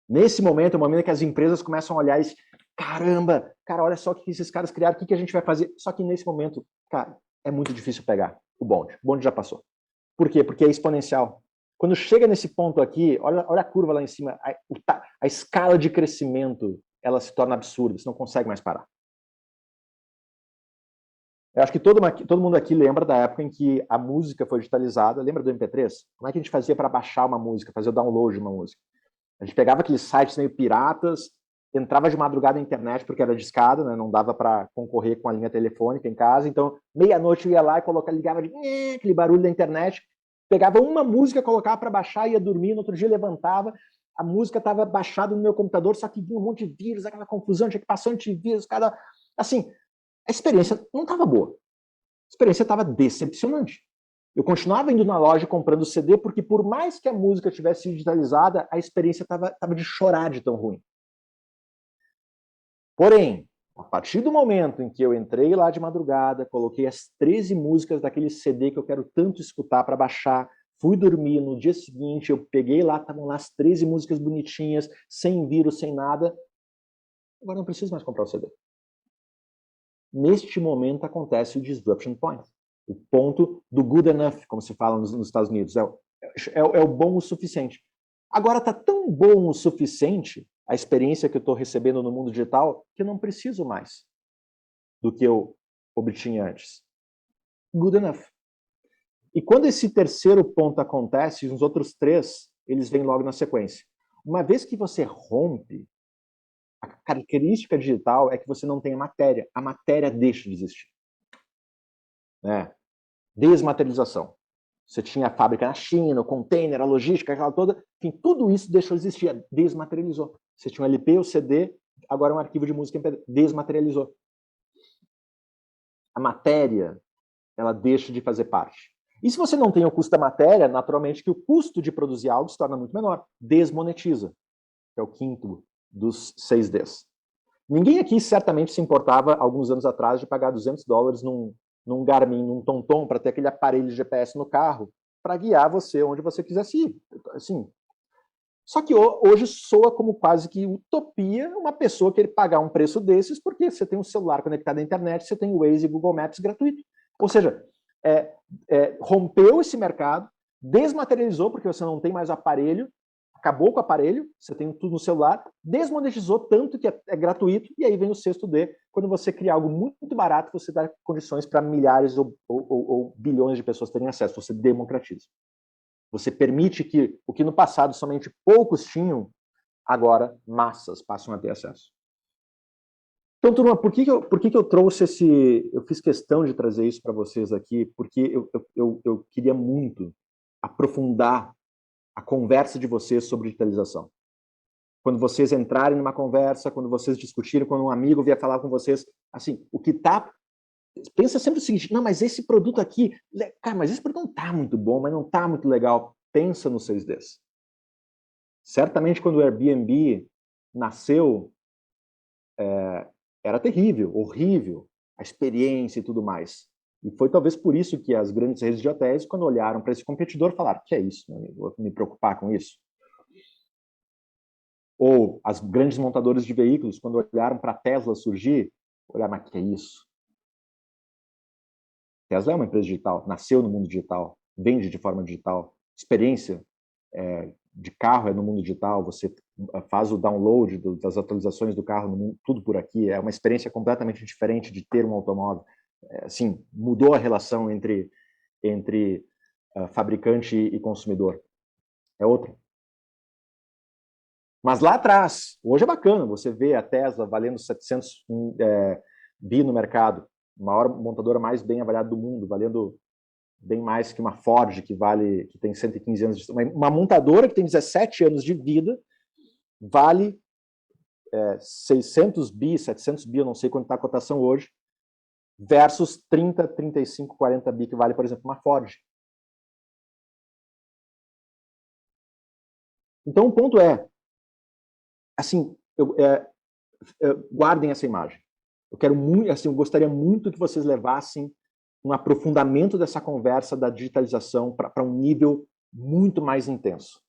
Nesse momento, é o momento que as empresas começam a olhar e caramba, cara, olha só o que esses caras criaram, o que a gente vai fazer? Só que nesse momento, cara, é muito difícil pegar o bonde. O bonde já passou. Por quê? Porque é exponencial. Quando chega nesse ponto aqui, olha a curva lá em cima, a escala de crescimento, ela se torna absurda, você não consegue mais parar. Eu acho que todo mundo aqui lembra da época em que a música foi digitalizada. Lembra do MP3? Como é que a gente fazia para baixar uma música, fazer o download de uma música? A gente pegava aqueles sites meio piratas, entrava de madrugada na internet, porque era discada, né? Não dava para concorrer com a linha telefônica em casa, então meia-noite eu ia lá e ligava aquele barulho da internet, pegava uma música, colocava para baixar, ia dormir, no outro dia levantava, a música estava baixada no meu computador, só que vinha um monte de vírus, aquela confusão, tinha que passar antivírus, cada... Assim, a experiência não estava boa. A experiência estava decepcionante. Eu continuava indo na loja comprando CD, porque por mais que a música tivesse digitalizada, a experiência estava de chorar de tão ruim. Porém, a partir do momento em que eu entrei lá de madrugada, coloquei as 13 músicas daquele CD que eu quero tanto escutar para baixar, fui dormir, no dia seguinte eu peguei lá, estavam lá as 13 músicas bonitinhas, sem vírus, sem nada. Agora não preciso mais comprar o CD. Neste momento acontece o disruption point. O ponto do good enough, como se fala nos Estados Unidos. É o bom o suficiente. Agora está tão bom o suficiente, a experiência que eu estou recebendo no mundo digital, que eu não preciso mais do que eu obtinha antes. Good enough. E quando esse terceiro ponto acontece, os outros três, eles vêm logo na sequência. Uma vez que você rompe, a característica digital é que você não tem a matéria deixa de existir. Desmaterialização. Você tinha a fábrica na China, o container, a logística, aquela toda, enfim, tudo isso deixou de existir, desmaterializou. Você tinha um LP, o CD, agora é um arquivo de música MP3, desmaterializou. A matéria, ela deixa de fazer parte. E se você não tem o custo da matéria, naturalmente que o custo de produzir algo se torna muito menor. Desmonetiza, que é o quinto dos 6 Ds. Ninguém aqui certamente se importava, alguns anos atrás, de pagar $200 num Garmin, num TomTom, para ter aquele aparelho de GPS no carro, para guiar você onde você quisesse ir. Assim. Só que hoje soa como quase que utopia uma pessoa querer pagar um preço desses, porque você tem um celular conectado à internet, você tem o Waze e Google Maps gratuito. Ou seja, rompeu esse mercado, desmaterializou, porque você não tem mais aparelho, acabou com o aparelho, você tem tudo no celular, desmonetizou tanto que é gratuito, e aí vem o sexto D, quando você cria algo muito barato, você dá condições para milhares ou bilhões de pessoas terem acesso, você democratiza. Você permite que o que no passado somente poucos tinham, agora massas passam a ter acesso. Então, turma, por que eu trouxe eu fiz questão de trazer isso para vocês aqui, porque eu queria muito aprofundar a conversa de vocês sobre digitalização. Quando vocês entrarem numa conversa, quando vocês discutirem, quando um amigo vier falar com vocês, assim, o que tá... Pensa sempre o seguinte, não, mas esse produto aqui, cara, mas esse produto não tá muito bom, mas não tá muito legal. Pensa nos 6Ds. Certamente, quando o Airbnb nasceu, era terrível, horrível, a experiência e tudo mais. E foi talvez por isso que as grandes redes de hotéis, quando olharam para esse competidor, falaram, que é isso, meu amigo, vou me preocupar com isso? Ou as grandes montadoras de veículos, quando olharam para a Tesla surgir, olharam, mas que é isso? Tesla é uma empresa digital, nasceu no mundo digital, vende de forma digital, experiência de carro é no mundo digital, você faz o download das atualizações do carro no mundo, tudo por aqui, é uma experiência completamente diferente de ter um automóvel. Assim, mudou a relação entre fabricante e consumidor. É outra. Mas lá atrás, hoje é bacana, você vê a Tesla valendo 700 bi no mercado, a maior montadora mais bem avaliada do mundo, valendo bem mais que uma Ford, que tem 115 anos de... Uma montadora que tem 17 anos de vida, vale 600 bi, 700 bi, eu não sei quanto está a cotação hoje, versus 30, 35, 40 bi que vale, por exemplo, uma Ford. Então, o ponto é, assim, guardem essa imagem. Eu gostaria muito que vocês levassem um aprofundamento dessa conversa da digitalização para um nível muito mais intenso.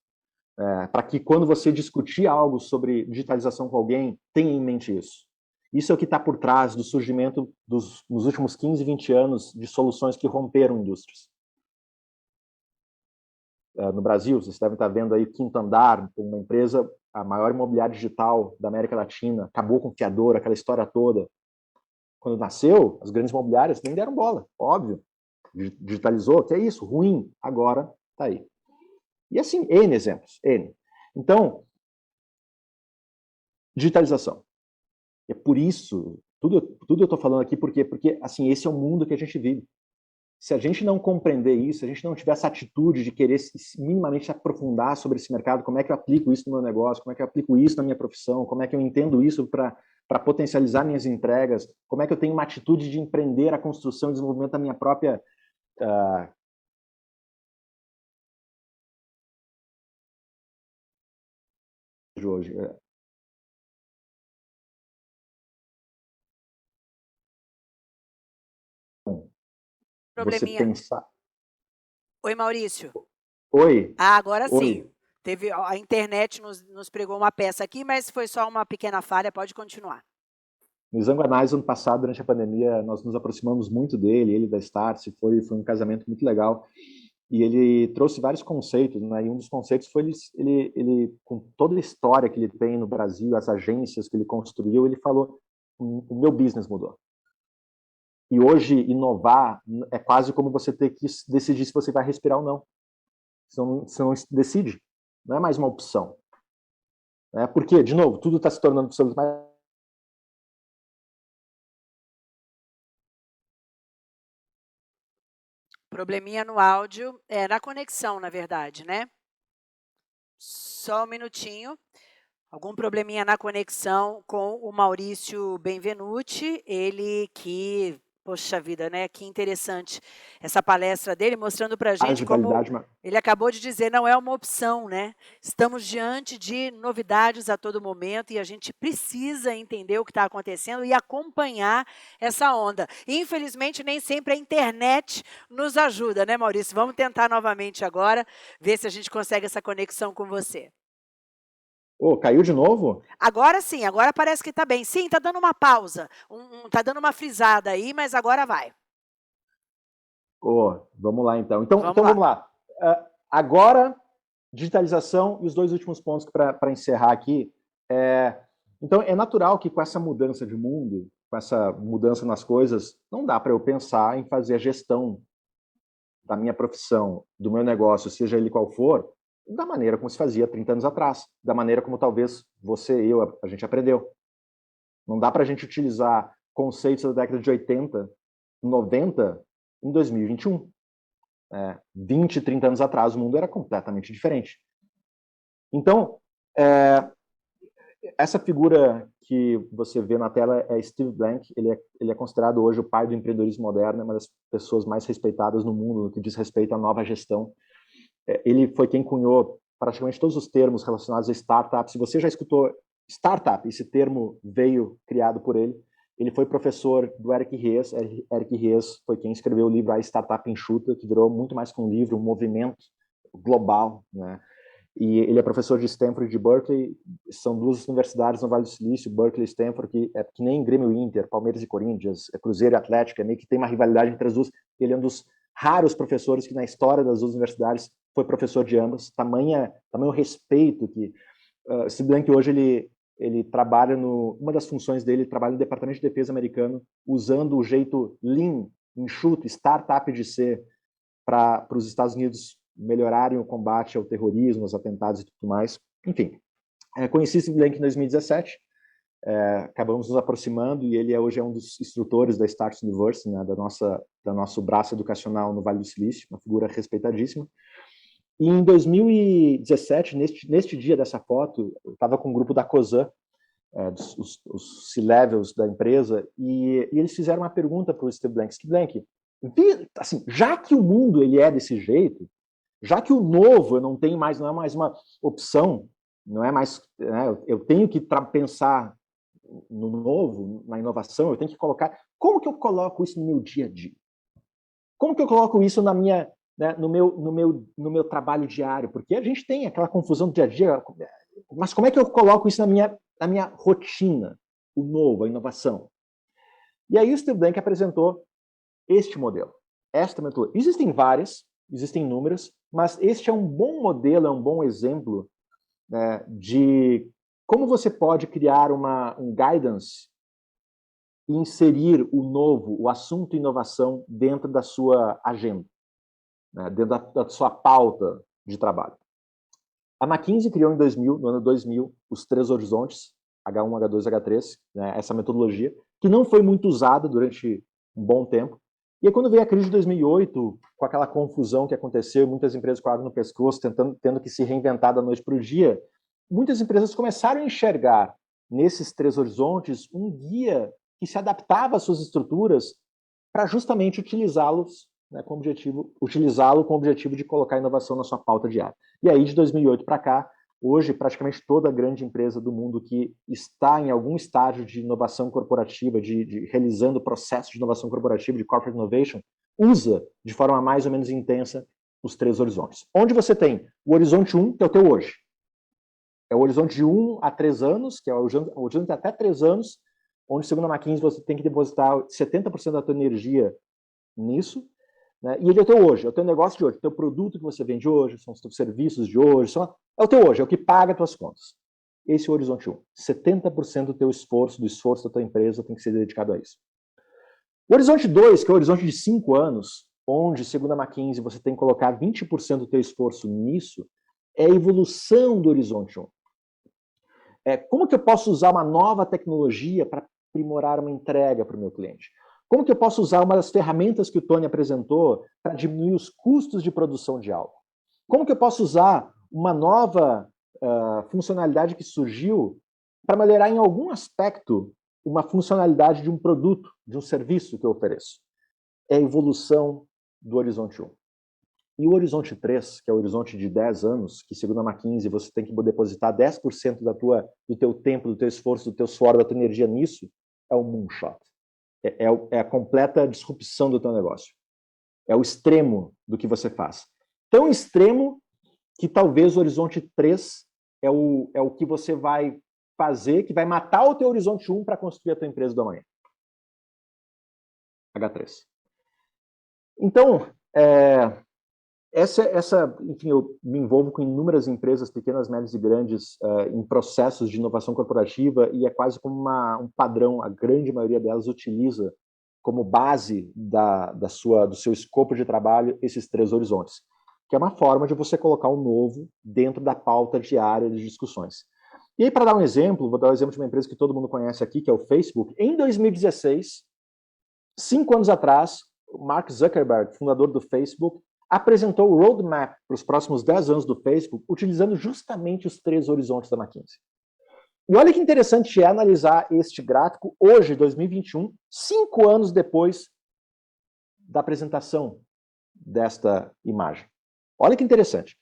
Para que quando você discutir algo sobre digitalização com alguém, tenha em mente isso. Isso é o que está por trás do surgimento nos últimos 15, 20 anos de soluções que romperam indústrias. No Brasil, vocês devem estar vendo aí Quinto Andar, uma empresa, a maior imobiliária digital da América Latina, acabou com o fiador, aquela história toda. Quando nasceu, as grandes imobiliárias nem deram bola, óbvio. Digitalizou, que é isso, ruim, agora está aí. E assim, N exemplos, N. Então, digitalização. É por isso, tudo eu estou falando aqui, por quê? Porque assim, esse é o mundo que a gente vive. Se a gente não compreender isso, se a gente não tiver essa atitude de querer minimamente aprofundar sobre esse mercado, como é que eu aplico isso no meu negócio, como é que eu aplico isso na minha profissão, como é que eu entendo isso para potencializar minhas entregas, como é que eu tenho uma atitude de empreender a construção e desenvolvimento da minha própria... de hoje. Você Probleminha. pensar... Oi, Maurício. Oi. Agora sim. Oi. A internet nos pregou uma peça aqui, mas foi só uma pequena falha, pode continuar. No Zanguanais, ano passado, durante a pandemia, nós nos aproximamos muito dele, ele da Startse, foi um casamento muito legal. E ele trouxe vários conceitos, né? E um dos conceitos foi ele, com toda a história que ele tem no Brasil, as agências que ele construiu, ele falou, o meu business mudou. E hoje, inovar é quase como você ter que decidir se você vai respirar ou não. Você não decide, não é mais uma opção. Porque, de novo, tudo está se tornando mais... Probleminha no áudio, na conexão, na verdade, né? Só um minutinho. Algum probleminha na conexão com o Maurício Benvenuti, ele que, poxa vida, né? Que interessante essa palestra dele, mostrando para a gente como ele acabou de dizer, não é uma opção, né? Estamos diante de novidades a todo momento e a gente precisa entender o que está acontecendo e acompanhar essa onda. Infelizmente, nem sempre a internet nos ajuda, né, Maurício? Vamos tentar novamente agora, ver se a gente consegue essa conexão com você. Caiu de novo? Agora sim, agora parece que está bem. Sim, está dando uma pausa, está dando uma frisada aí, mas agora vai. Vamos lá, então. Então Vamos lá. vamos lá. Agora, digitalização e os dois últimos pontos para encerrar aqui. Então, é natural que com essa mudança de mundo, com essa mudança nas coisas, não dá para eu pensar em fazer a gestão da minha profissão, do meu negócio, seja ele qual for, da maneira como se fazia 30 anos atrás, da maneira como talvez você e eu, a gente aprendeu. Não dá para a gente utilizar conceitos da década de 80, 90 em 2021. 20, 30 anos atrás, o mundo era completamente diferente. Então, essa figura que você vê na tela é Steve Blank. Ele é considerado hoje o pai do empreendedorismo moderno, é uma das pessoas mais respeitadas no mundo no que diz respeito à nova gestão. Ele foi quem cunhou praticamente todos os termos relacionados a startup. Se você já escutou startup, esse termo veio criado por ele. Ele foi professor do Eric Ries. Eric Ries foi quem escreveu o livro A Startup Enxuta, que virou muito mais que um livro, um movimento global, né? E ele é professor de Stanford e de Berkeley. São duas universidades no Vale do Silício, Berkeley e Stanford, que é que nem Grêmio e Inter, Palmeiras e Corinthians, Cruzeiro e Atlético, meio que tem uma rivalidade entre as duas. Ele é um dos raros professores que na história das duas universidades foi professor de ambas. Tamanho respeito que Steve Blank hoje ele trabalha uma das funções dele, ele trabalha no Departamento de Defesa americano, usando o jeito lean, enxuto, startup de ser para os Estados Unidos melhorarem o combate ao terrorismo, aos atentados e tudo mais. Enfim, conheci Steve Blank em 2017, acabamos nos aproximando e ele hoje é um dos instrutores da Starts University, né, da nosso braço educacional no Vale do Silício, uma figura respeitadíssima. E em 2017, neste dia dessa foto, eu estava com um grupo da COSAN, os C-levels da empresa, e eles fizeram uma pergunta para o Steve Blank. Steve Blank, assim, já que o mundo ele é desse jeito, já que o novo não é mais uma opção, não é mais, eu tenho que pensar no novo, na inovação, eu tenho que colocar, como que eu coloco isso no meu dia a dia? Como que eu coloco isso na minha, no meu trabalho diário? Porque a gente tem aquela confusão do dia a dia, mas como é que eu coloco isso na minha rotina, o novo, a inovação? E aí o Steve Blank apresentou este modelo, esta metodologia. Existem várias, existem inúmeras, mas este é um bom modelo, é um bom exemplo, né, de como você pode criar um guidance e inserir o novo, o assunto inovação dentro da sua agenda, né, dentro da sua pauta de trabalho. A McKinsey criou no ano 2000, os 3 horizontes, H1, H2, H3, né, essa metodologia, que não foi muito usada durante um bom tempo. E aí, quando veio a crise de 2008, com aquela confusão que aconteceu, muitas empresas com água no pescoço, tendo que se reinventar da noite para o dia, muitas empresas começaram a enxergar nesses 3 horizontes um guia que se adaptava às suas estruturas para justamente utilizá-los, né, com o objetivo de colocar inovação na sua pauta diária. E aí, de 2008 para cá, hoje, praticamente toda grande empresa do mundo que está em algum estágio de inovação corporativa, realizando processo de inovação corporativa, de corporate innovation, usa de forma mais ou menos intensa os 3 horizontes. Onde você tem o horizonte 1, que é o teu hoje. É o horizonte de 1 a 3 anos, que é o horizonte de até 3 anos, onde, segundo a McKinsey, você tem que depositar 70% da tua energia nisso, né? E ele é o teu hoje, é o teu negócio de hoje, o teu produto que você vende hoje, são os teus serviços de hoje, é o teu hoje, é o que paga as tuas contas. Esse é o horizonte 1. 70% do teu esforço, do esforço da tua empresa tem que ser dedicado a isso. O horizonte 2, que é o horizonte de 5 anos, onde, segundo a McKinsey, você tem que colocar 20% do teu esforço nisso, é a evolução do horizonte 1. Como que eu posso usar uma nova tecnologia para aprimorar uma entrega para o meu cliente? Como que eu posso usar uma das ferramentas que o Tony apresentou para diminuir os custos de produção de algo? Como que eu posso usar uma nova funcionalidade que surgiu para melhorar em algum aspecto uma funcionalidade de um produto, de um serviço que eu ofereço? É a evolução do horizonte 1. E o horizonte 3, que é o horizonte de 10 anos, que segundo a McKinsey você tem que depositar 10% do teu tempo, do teu esforço, do teu suor, da tua energia nisso, é o moonshot. É a completa disrupção do teu negócio. É o extremo do que você faz. Tão extremo que talvez o horizonte 3 é o que você vai fazer, que vai matar o teu horizonte 1 para construir a tua empresa do amanhã. H3. Então, enfim, eu me envolvo com inúmeras empresas, pequenas, médias e grandes, em processos de inovação corporativa, e é quase como um padrão. A grande maioria delas utiliza como base do seu escopo de trabalho esses 3 horizontes, que é uma forma de você colocar o novo dentro da pauta diária de discussões. E aí, para dar um exemplo, vou dar um exemplo de uma empresa que todo mundo conhece aqui, que é o Facebook. Em 2016, 5 anos atrás, o Mark Zuckerberg, fundador do Facebook, apresentou o roadmap para os próximos 10 anos do Facebook, utilizando justamente os 3 horizontes da McKinsey. E olha que interessante é analisar este gráfico hoje, 2021, 5 anos depois da apresentação desta imagem. Olha que interessante.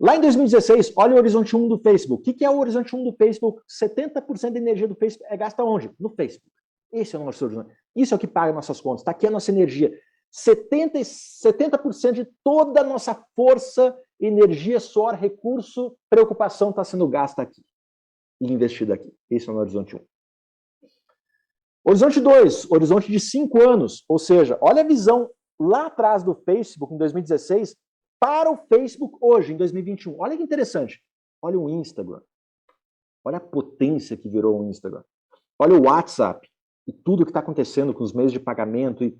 Lá em 2016, olha o horizonte 1 do Facebook. O que é o horizonte 1 do Facebook? 70% da energia do Facebook é gasta onde? No Facebook. Esse é o nosso horizonte. Isso é o que paga nossas contas. Está aqui a nossa energia. 70% de toda a nossa força, energia, suor, recurso, preocupação está sendo gasta aqui e investida aqui. Esse é o horizonte 1. Horizonte 2, horizonte de 5 anos. Ou seja, olha a visão lá atrás do Facebook, em 2016, para o Facebook hoje, em 2021. Olha que interessante. Olha o Instagram. Olha a potência que virou o Instagram. Olha o WhatsApp e tudo que está acontecendo com os meios de pagamento. E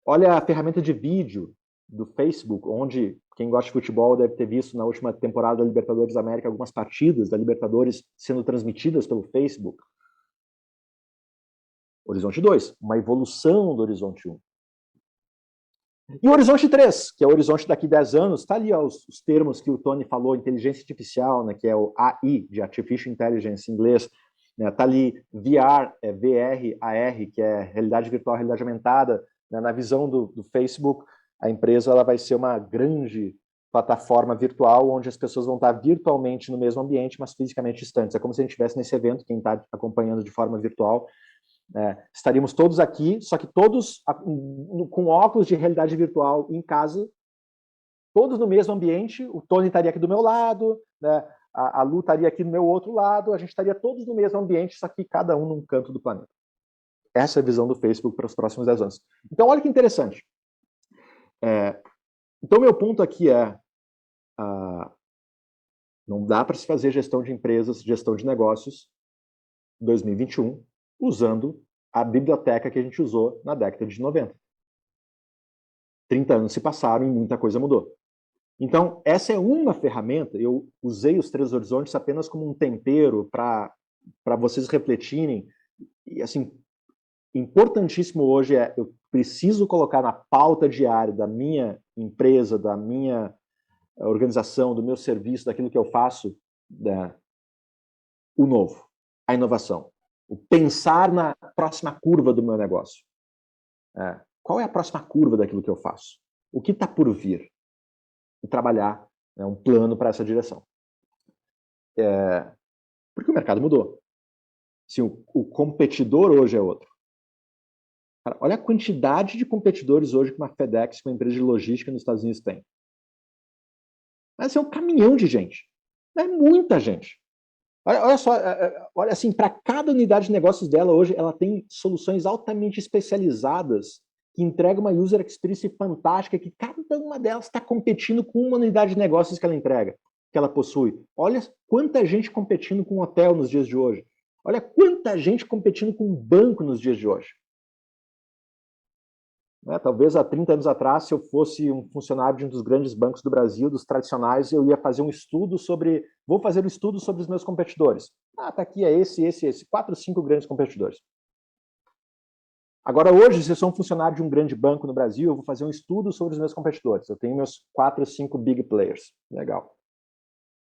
olha a ferramenta de vídeo do Facebook, onde quem gosta de futebol deve ter visto na última temporada da Libertadores da América algumas partidas da Libertadores sendo transmitidas pelo Facebook. Horizonte 2, uma evolução do horizonte 1. E o horizonte 3, que é o horizonte daqui 10 anos, está ali ó, os termos que o Tony falou, inteligência artificial, né, que é o AI, de Artificial Intelligence em inglês. Está ali VR, VR, AR, que é realidade virtual, realidade aumentada. Né, na visão do Facebook, a empresa ela vai ser uma grande plataforma virtual, onde as pessoas vão estar virtualmente no mesmo ambiente, mas fisicamente distantes. É como se a gente estivesse nesse evento, quem está acompanhando de forma virtual, estaríamos todos aqui, só que todos com óculos de realidade virtual em casa, todos no mesmo ambiente. O Tony estaria aqui do meu lado, né? A Lu estaria aqui do meu outro lado, a gente estaria todos no mesmo ambiente, só que cada um num canto do planeta. Essa é a visão do Facebook para os próximos 10 anos. Então, olha que interessante. Então, meu ponto aqui não dá para se fazer gestão de empresas, gestão de negócios, 2021, usando a biblioteca que a gente usou na década de 90. 30 anos se passaram e muita coisa mudou. Então, essa é uma ferramenta. Eu usei os 3 horizontes apenas como um tempero para vocês refletirem. E, assim, importantíssimo hoje eu preciso colocar na pauta diária da minha empresa, da minha organização, do meu serviço, daquilo que eu faço, o novo, a inovação. O pensar na próxima curva do meu negócio. Qual é a próxima curva daquilo que eu faço? O que está por vir? E trabalhar um plano para essa direção. Porque o mercado mudou. Assim, o competidor hoje é outro. Cara, olha a quantidade de competidores hoje que uma FedEx, uma empresa de logística nos Estados Unidos tem. Mas é um caminhão de gente. É muita gente. Olha só, olha assim, para cada unidade de negócios dela hoje, ela tem soluções altamente especializadas que entregam uma user experience fantástica, que cada uma delas está competindo com uma unidade de negócios que ela entrega, que ela possui. Olha quanta gente competindo com um hotel nos dias de hoje. Olha quanta gente competindo com um banco nos dias de hoje. Talvez há 30 anos atrás, se eu fosse um funcionário de um dos grandes bancos do Brasil, dos tradicionais, eu ia fazer um estudo sobre... Vou fazer um estudo sobre os meus competidores. Tá aqui, é esse. 4 ou 5 grandes competidores. Agora, hoje, se eu sou um funcionário de um grande banco no Brasil, eu vou fazer um estudo sobre os meus competidores. Eu tenho meus 4 ou 5 big players. Legal.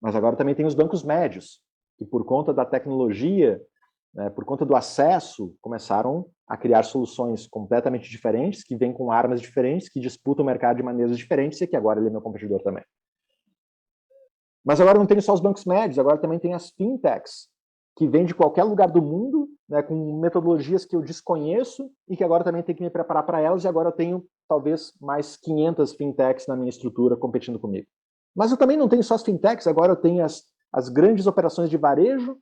Mas agora também tem os bancos médios, que por conta da tecnologia, por conta do acesso, começaram a criar soluções completamente diferentes, que vêm com armas diferentes, que disputam o mercado de maneiras diferentes, e que agora ele é meu competidor também. Mas agora não tem só os bancos médios, agora também tem as fintechs, que vêm de qualquer lugar do mundo, com metodologias que eu desconheço, e que agora também tenho que me preparar para elas, e agora eu tenho talvez mais 500 fintechs na minha estrutura competindo comigo. Mas eu também não tenho só as fintechs, agora eu tenho as grandes operações de varejo,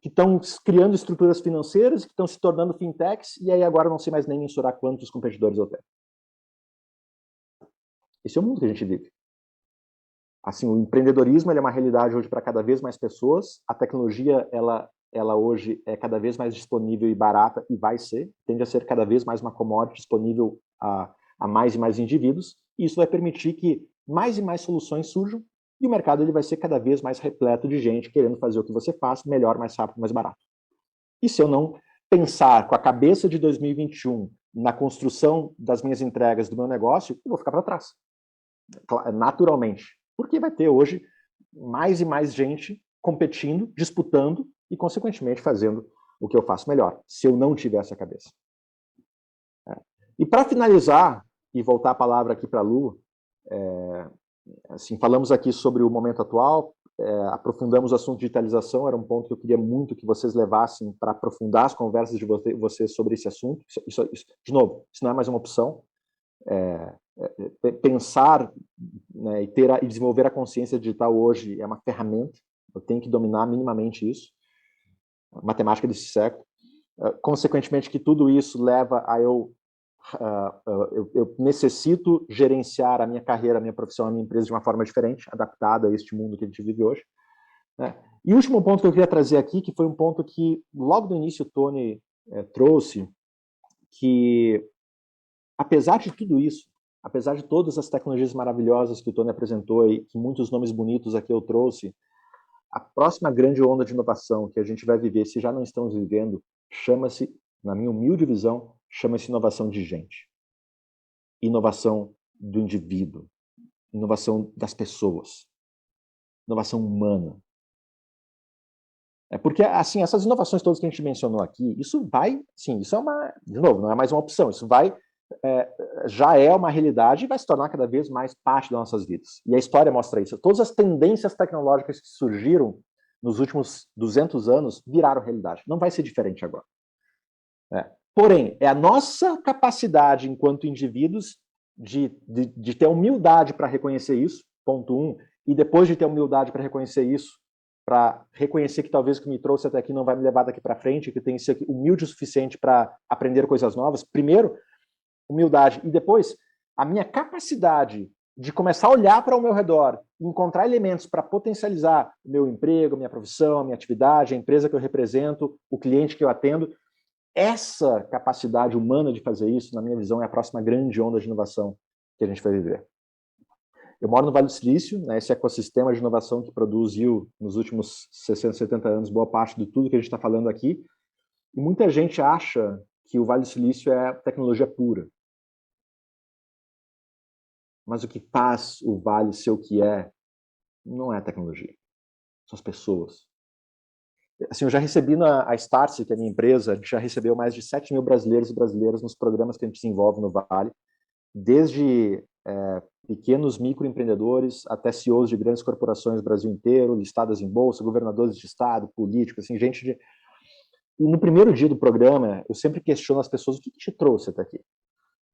que estão criando estruturas financeiras, que estão se tornando fintechs, e aí agora eu não sei mais nem mensurar quantos competidores eu tenho. Esse é o mundo que a gente vive. Assim, o empreendedorismo ele é uma realidade hoje para cada vez mais pessoas. A tecnologia, ela hoje é cada vez mais disponível e barata, e vai ser, tende a ser cada vez mais uma commodity disponível a mais e mais indivíduos, e isso vai permitir que mais e mais soluções surjam, e o mercado ele vai ser cada vez mais repleto de gente querendo fazer o que você faz, melhor, mais rápido, mais barato. E se eu não pensar com a cabeça de 2021 na construção das minhas entregas do meu negócio, eu vou ficar para trás, naturalmente. Porque vai ter hoje mais e mais gente competindo, disputando e, consequentemente, fazendo o que eu faço melhor, se eu não tiver essa cabeça. E para finalizar, e voltar a palavra aqui para a Lu, assim, falamos aqui sobre o momento atual, aprofundamos o assunto de digitalização, era um ponto que eu queria muito que vocês levassem para aprofundar as conversas de vocês sobre esse assunto. Isso, de novo, isso não é mais uma opção. Pensar, né, e desenvolver a consciência digital hoje é uma ferramenta, eu tenho que dominar minimamente isso, a matemática desse século. Consequentemente, que tudo isso leva a eu necessito gerenciar a minha carreira, a minha profissão, a minha empresa de uma forma diferente, adaptada a este mundo que a gente vive hoje. Né? E o último ponto que eu queria trazer aqui, que foi um ponto que logo no início o Tony trouxe, que apesar de tudo isso, apesar de todas as tecnologias maravilhosas que o Tony apresentou e que muitos nomes bonitos aqui eu trouxe, a próxima grande onda de inovação que a gente vai viver, se já não estamos vivendo, chama-se, na minha humilde visão, chama-se inovação de gente. Inovação do indivíduo. Inovação das pessoas. Inovação humana. Porque, assim, essas inovações todas que a gente mencionou aqui, isso vai, sim, isso é uma, de novo, não é mais uma opção, isso vai, já é uma realidade e vai se tornar cada vez mais parte das nossas vidas. E a história mostra isso. Todas as tendências tecnológicas que surgiram nos últimos 200 anos viraram realidade. Não vai ser diferente agora. Porém, é a nossa capacidade, enquanto indivíduos, de ter humildade para reconhecer isso, ponto 1, e depois de ter humildade para reconhecer isso, para reconhecer que talvez o que me trouxe até aqui não vai me levar daqui para frente, que eu tenho que ser humilde o suficiente para aprender coisas novas. Primeiro, humildade, e depois, a minha capacidade de começar a olhar para o meu redor, encontrar elementos para potencializar o meu emprego, a minha profissão, a minha atividade, a empresa que eu represento, o cliente que eu atendo. Essa capacidade humana de fazer isso, na minha visão, é a próxima grande onda de inovação que a gente vai viver. Eu moro no Vale do Silício, né, esse ecossistema de inovação que produziu nos últimos 60, 70 anos boa parte de tudo que a gente está falando aqui, e muita gente acha que o Vale do Silício é tecnologia pura. Mas o que faz o Vale ser o que é, não é a tecnologia, são as pessoas. Assim, eu já recebi a Startse, que é a minha empresa, a gente já recebeu mais de 7 mil brasileiros e brasileiras nos programas que a gente desenvolve no Vale, desde pequenos microempreendedores até CEOs de grandes corporações do Brasil inteiro, listadas em bolsa, governadores de estado, políticos, assim, gente de... E no primeiro dia do programa, eu sempre questiono as pessoas, o que te trouxe até aqui?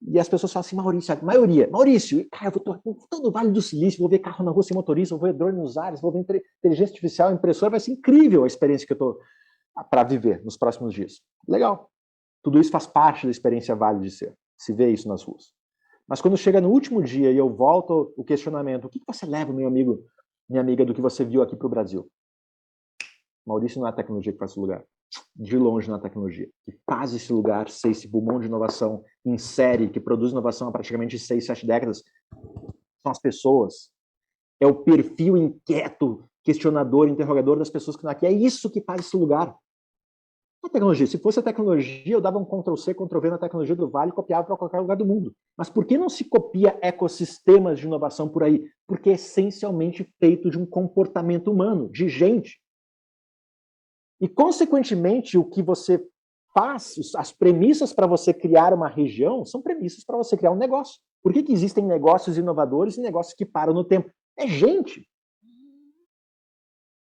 E as pessoas falam assim, Maurício, a maioria, Maurício, cara, eu vou todo o Vale do Silício, vou ver carro na rua sem motorista, vou ver drone nos ares, vou ver inteligência artificial, impressora, vai ser incrível a experiência que eu estou para viver nos próximos dias. Legal. Tudo isso faz parte da experiência Vale de ser, se vê isso nas ruas. Mas quando chega no último dia e eu volto o questionamento, o que você leva, meu amigo, minha amiga, do que você viu aqui para o Brasil? Maurício não é a tecnologia que faz esse lugar. De longe na tecnologia, que faz esse lugar ser esse pulmão de inovação em série, que produz inovação há praticamente 6, 7 décadas, são as pessoas. É o perfil inquieto, questionador, interrogador das pessoas que estão aqui. É isso que faz esse lugar. A tecnologia, se fosse a tecnologia, eu dava um Ctrl+C, Ctrl+V na tecnologia do Vale e copiava para qualquer lugar do mundo. Mas por que não se copia ecossistemas de inovação por aí? Porque é essencialmente feito de um comportamento humano, de gente. E, consequentemente, o que você faz, as premissas para você criar uma região, são premissas para você criar um negócio. Por que existem negócios inovadores e negócios que param no tempo? É gente.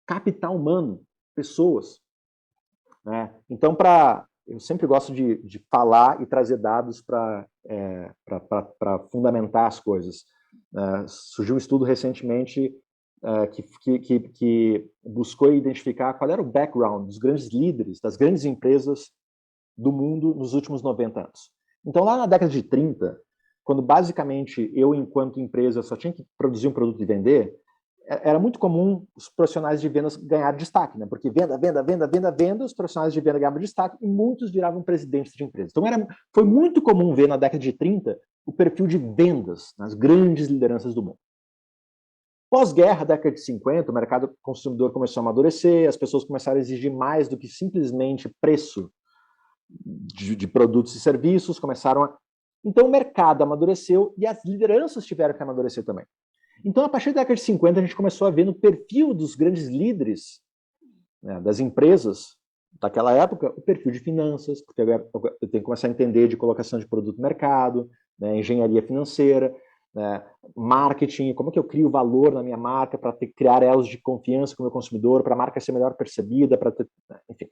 Capital humano. Pessoas. Né? Então, eu sempre gosto de falar e trazer dados para fundamentar as coisas. Surgiu um estudo recentemente que buscou identificar qual era o background dos grandes líderes, das grandes empresas do mundo nos últimos 90 anos. Então, lá na década de 30, quando basicamente eu, enquanto empresa, só tinha que produzir um produto e vender, era muito comum os profissionais de vendas ganhar destaque, né? Porque venda, os profissionais de venda ganhavam destaque e muitos viravam presidentes de empresas. Então foi muito comum ver na década de 30 o perfil de vendas nas grandes lideranças do mundo. Pós-guerra, década de 50, o mercado consumidor começou a amadurecer, as pessoas começaram a exigir mais do que simplesmente preço de produtos e serviços, Então o mercado amadureceu e as lideranças tiveram que amadurecer também. Então, a partir da década de 50, a gente começou a ver no perfil dos grandes líderes, né, das empresas daquela época, o perfil de finanças, porque eu tenho que começar a entender de colocação de produto no mercado, né, engenharia financeira, né, marketing, como é que eu crio valor na minha marca para criar elos de confiança com o meu consumidor, para a marca ser melhor percebida, enfim.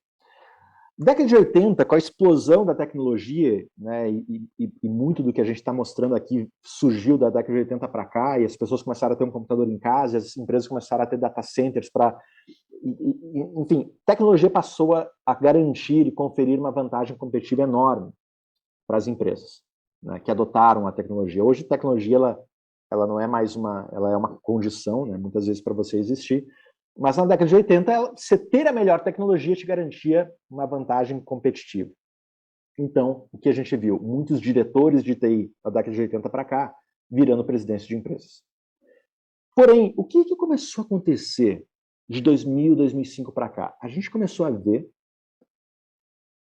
Década de 80, com a explosão da tecnologia, né, e muito do que a gente está mostrando aqui surgiu da década de 80 para cá, e as pessoas começaram a ter um computador em casa, e as empresas começaram a ter data centers para... Enfim, tecnologia passou a garantir e conferir uma vantagem competitiva enorme para as empresas, né, que adotaram a tecnologia. Hoje, a tecnologia ela não é mais ela é uma condição, né, muitas vezes, para você existir. Mas na década de 80, você ter a melhor tecnologia te garantia uma vantagem competitiva. Então, o que a gente viu? Muitos diretores de TI da década de 80 para cá virando presidentes de empresas. Porém, o que começou a acontecer de 2000, 2005 para cá? A gente começou a ver,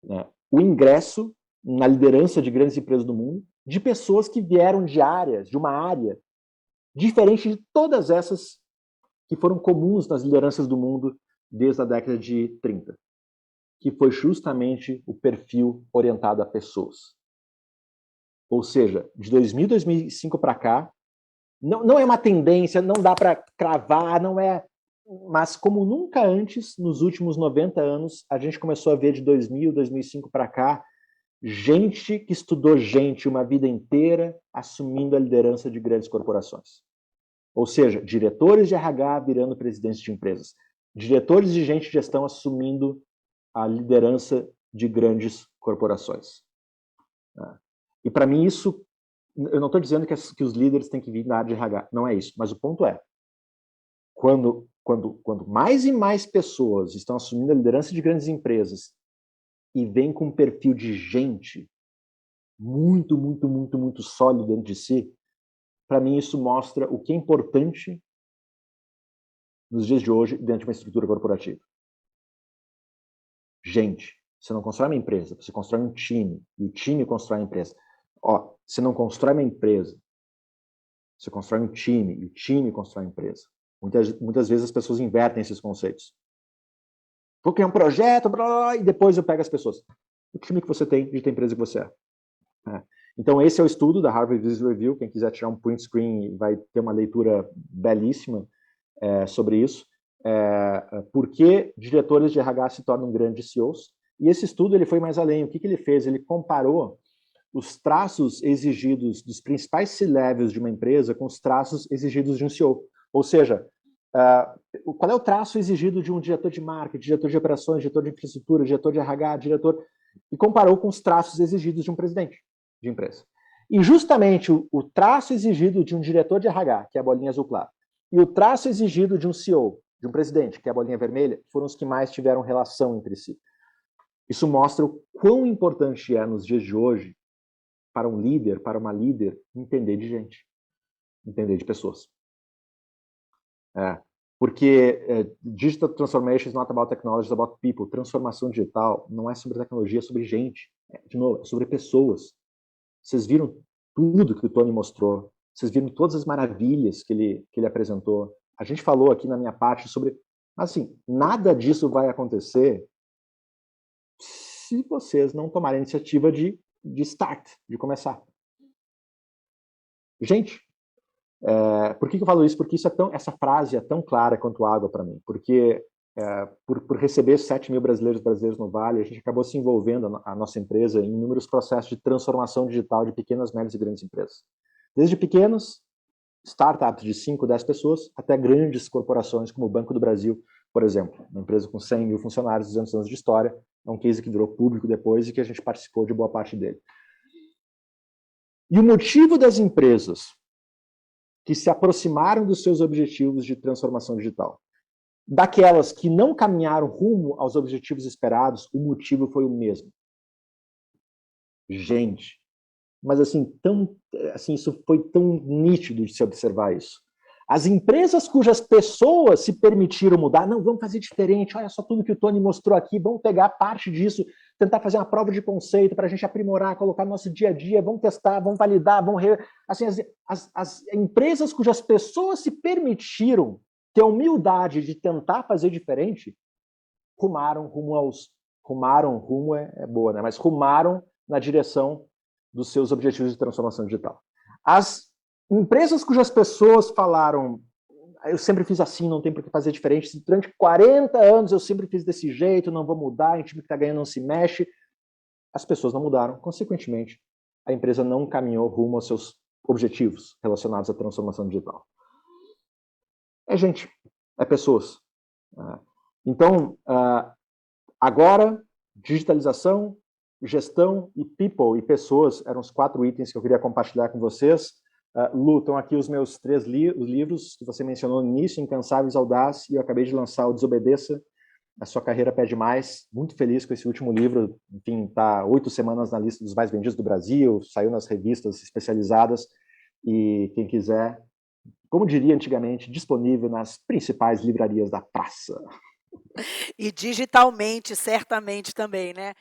né, o ingresso na liderança de grandes empresas do mundo de pessoas que vieram de uma área diferente de todas essas que foram comuns nas lideranças do mundo desde a década de 30, que foi justamente o perfil orientado a pessoas. Ou seja, de 2000 2005 para cá, não é uma tendência, não dá para cravar, não é... Mas como nunca antes, nos últimos 90 anos, a gente começou a ver de 2000 2005 para cá, gente que estudou gente uma vida inteira assumindo a liderança de grandes corporações. Ou seja, diretores de RH virando presidentes de empresas. Diretores de gente de gestão assumindo a liderança de grandes corporações. E para mim isso, eu não estou dizendo que os líderes têm que vir na área de RH, não é isso. Mas o ponto é, quando mais e mais pessoas estão assumindo a liderança de grandes empresas e vêm com um perfil de gente muito, muito, muito, muito sólido dentro de si, para mim isso mostra o que é importante nos dias de hoje dentro de uma estrutura corporativa. Gente, você não constrói uma empresa, você constrói um time, e o time constrói a empresa. Você não constrói uma empresa, você constrói um time, e o time constrói a empresa. Muitas vezes as pessoas invertem esses conceitos. Vou criar um projeto, blá, blá, blá, e depois eu pego as pessoas. O time que você tem de ter empresa que você é. Então, esse é o estudo da Harvard Business Review. Quem quiser tirar um print screen vai ter uma leitura belíssima sobre isso. Por que diretores de RH se tornam grandes CEOs? E esse estudo ele foi mais além. O que ele fez? Ele comparou os traços exigidos dos principais C-levels de uma empresa com os traços exigidos de um CEO. Ou seja, qual é o traço exigido de um diretor de marketing, diretor de operações, diretor de infraestrutura, diretor de RH, diretor... E comparou com os traços exigidos de um presidente de empresa. E justamente o traço exigido de um diretor de RH, que é a bolinha azul clara, e o traço exigido de um CEO, de um presidente, que é a bolinha vermelha, foram os que mais tiveram relação entre si. Isso mostra o quão importante é nos dias de hoje para um líder, para uma líder, entender de gente, entender de pessoas. Porque digital transformation is not about technology, it's about people. Transformação digital não é sobre tecnologia, é sobre gente. De novo, é sobre pessoas. Vocês viram tudo que o Tony mostrou. Vocês viram todas as maravilhas que ele apresentou. A gente falou aqui na minha parte sobre... Assim, nada disso vai acontecer se vocês não tomarem a iniciativa de start, de começar. Gente, por que eu falo isso? Porque essa frase é tão clara quanto água para mim. Porque por receber 7 mil brasileiros no Vale, a gente acabou se envolvendo, a nossa empresa, em inúmeros processos de transformação digital de pequenas, médias e grandes empresas. Desde pequenos, startups de 5, 10 pessoas, até grandes corporações como o Banco do Brasil, por exemplo. Uma empresa com 100 mil funcionários, 200 anos de história. É um case que virou público depois e que a gente participou de boa parte dele. E o motivo das empresas que se aproximaram dos seus objetivos de transformação digital, daquelas que não caminharam rumo aos objetivos esperados, o motivo foi o mesmo. Gente, mas assim, isso foi tão nítido de se observar isso. As empresas cujas pessoas se permitiram mudar, não, vamos fazer diferente, olha só tudo que o Tony mostrou aqui, vamos pegar parte disso, tentar fazer uma prova de conceito para a gente aprimorar, colocar no nosso dia a dia, vamos testar, vamos validar, Assim, as empresas cujas pessoas se permitiram ter a humildade de tentar fazer diferente, rumaram na direção dos seus objetivos de transformação digital. As empresas cujas pessoas falaram, eu sempre fiz assim, não tem por que fazer diferente, durante 40 anos eu sempre fiz desse jeito, não vou mudar, o time que está ganhando não se mexe, as pessoas não mudaram, consequentemente, a empresa não caminhou rumo aos seus objetivos relacionados à transformação digital. É gente, é pessoas. Então, agora, digitalização, gestão e people e pessoas eram os 4 itens que eu queria compartilhar com vocês. Lu, estão aqui os meus 3 livros que você mencionou no início, Incansáveis, Audaz, e eu acabei de lançar o Desobedeça, A Sua Carreira Pede Mais. Muito feliz com esse último livro, enfim, está 8 semanas na lista dos mais vendidos do Brasil, saiu nas revistas especializadas, e quem quiser, como diria antigamente, disponível nas principais livrarias da praça. E digitalmente, certamente também, né?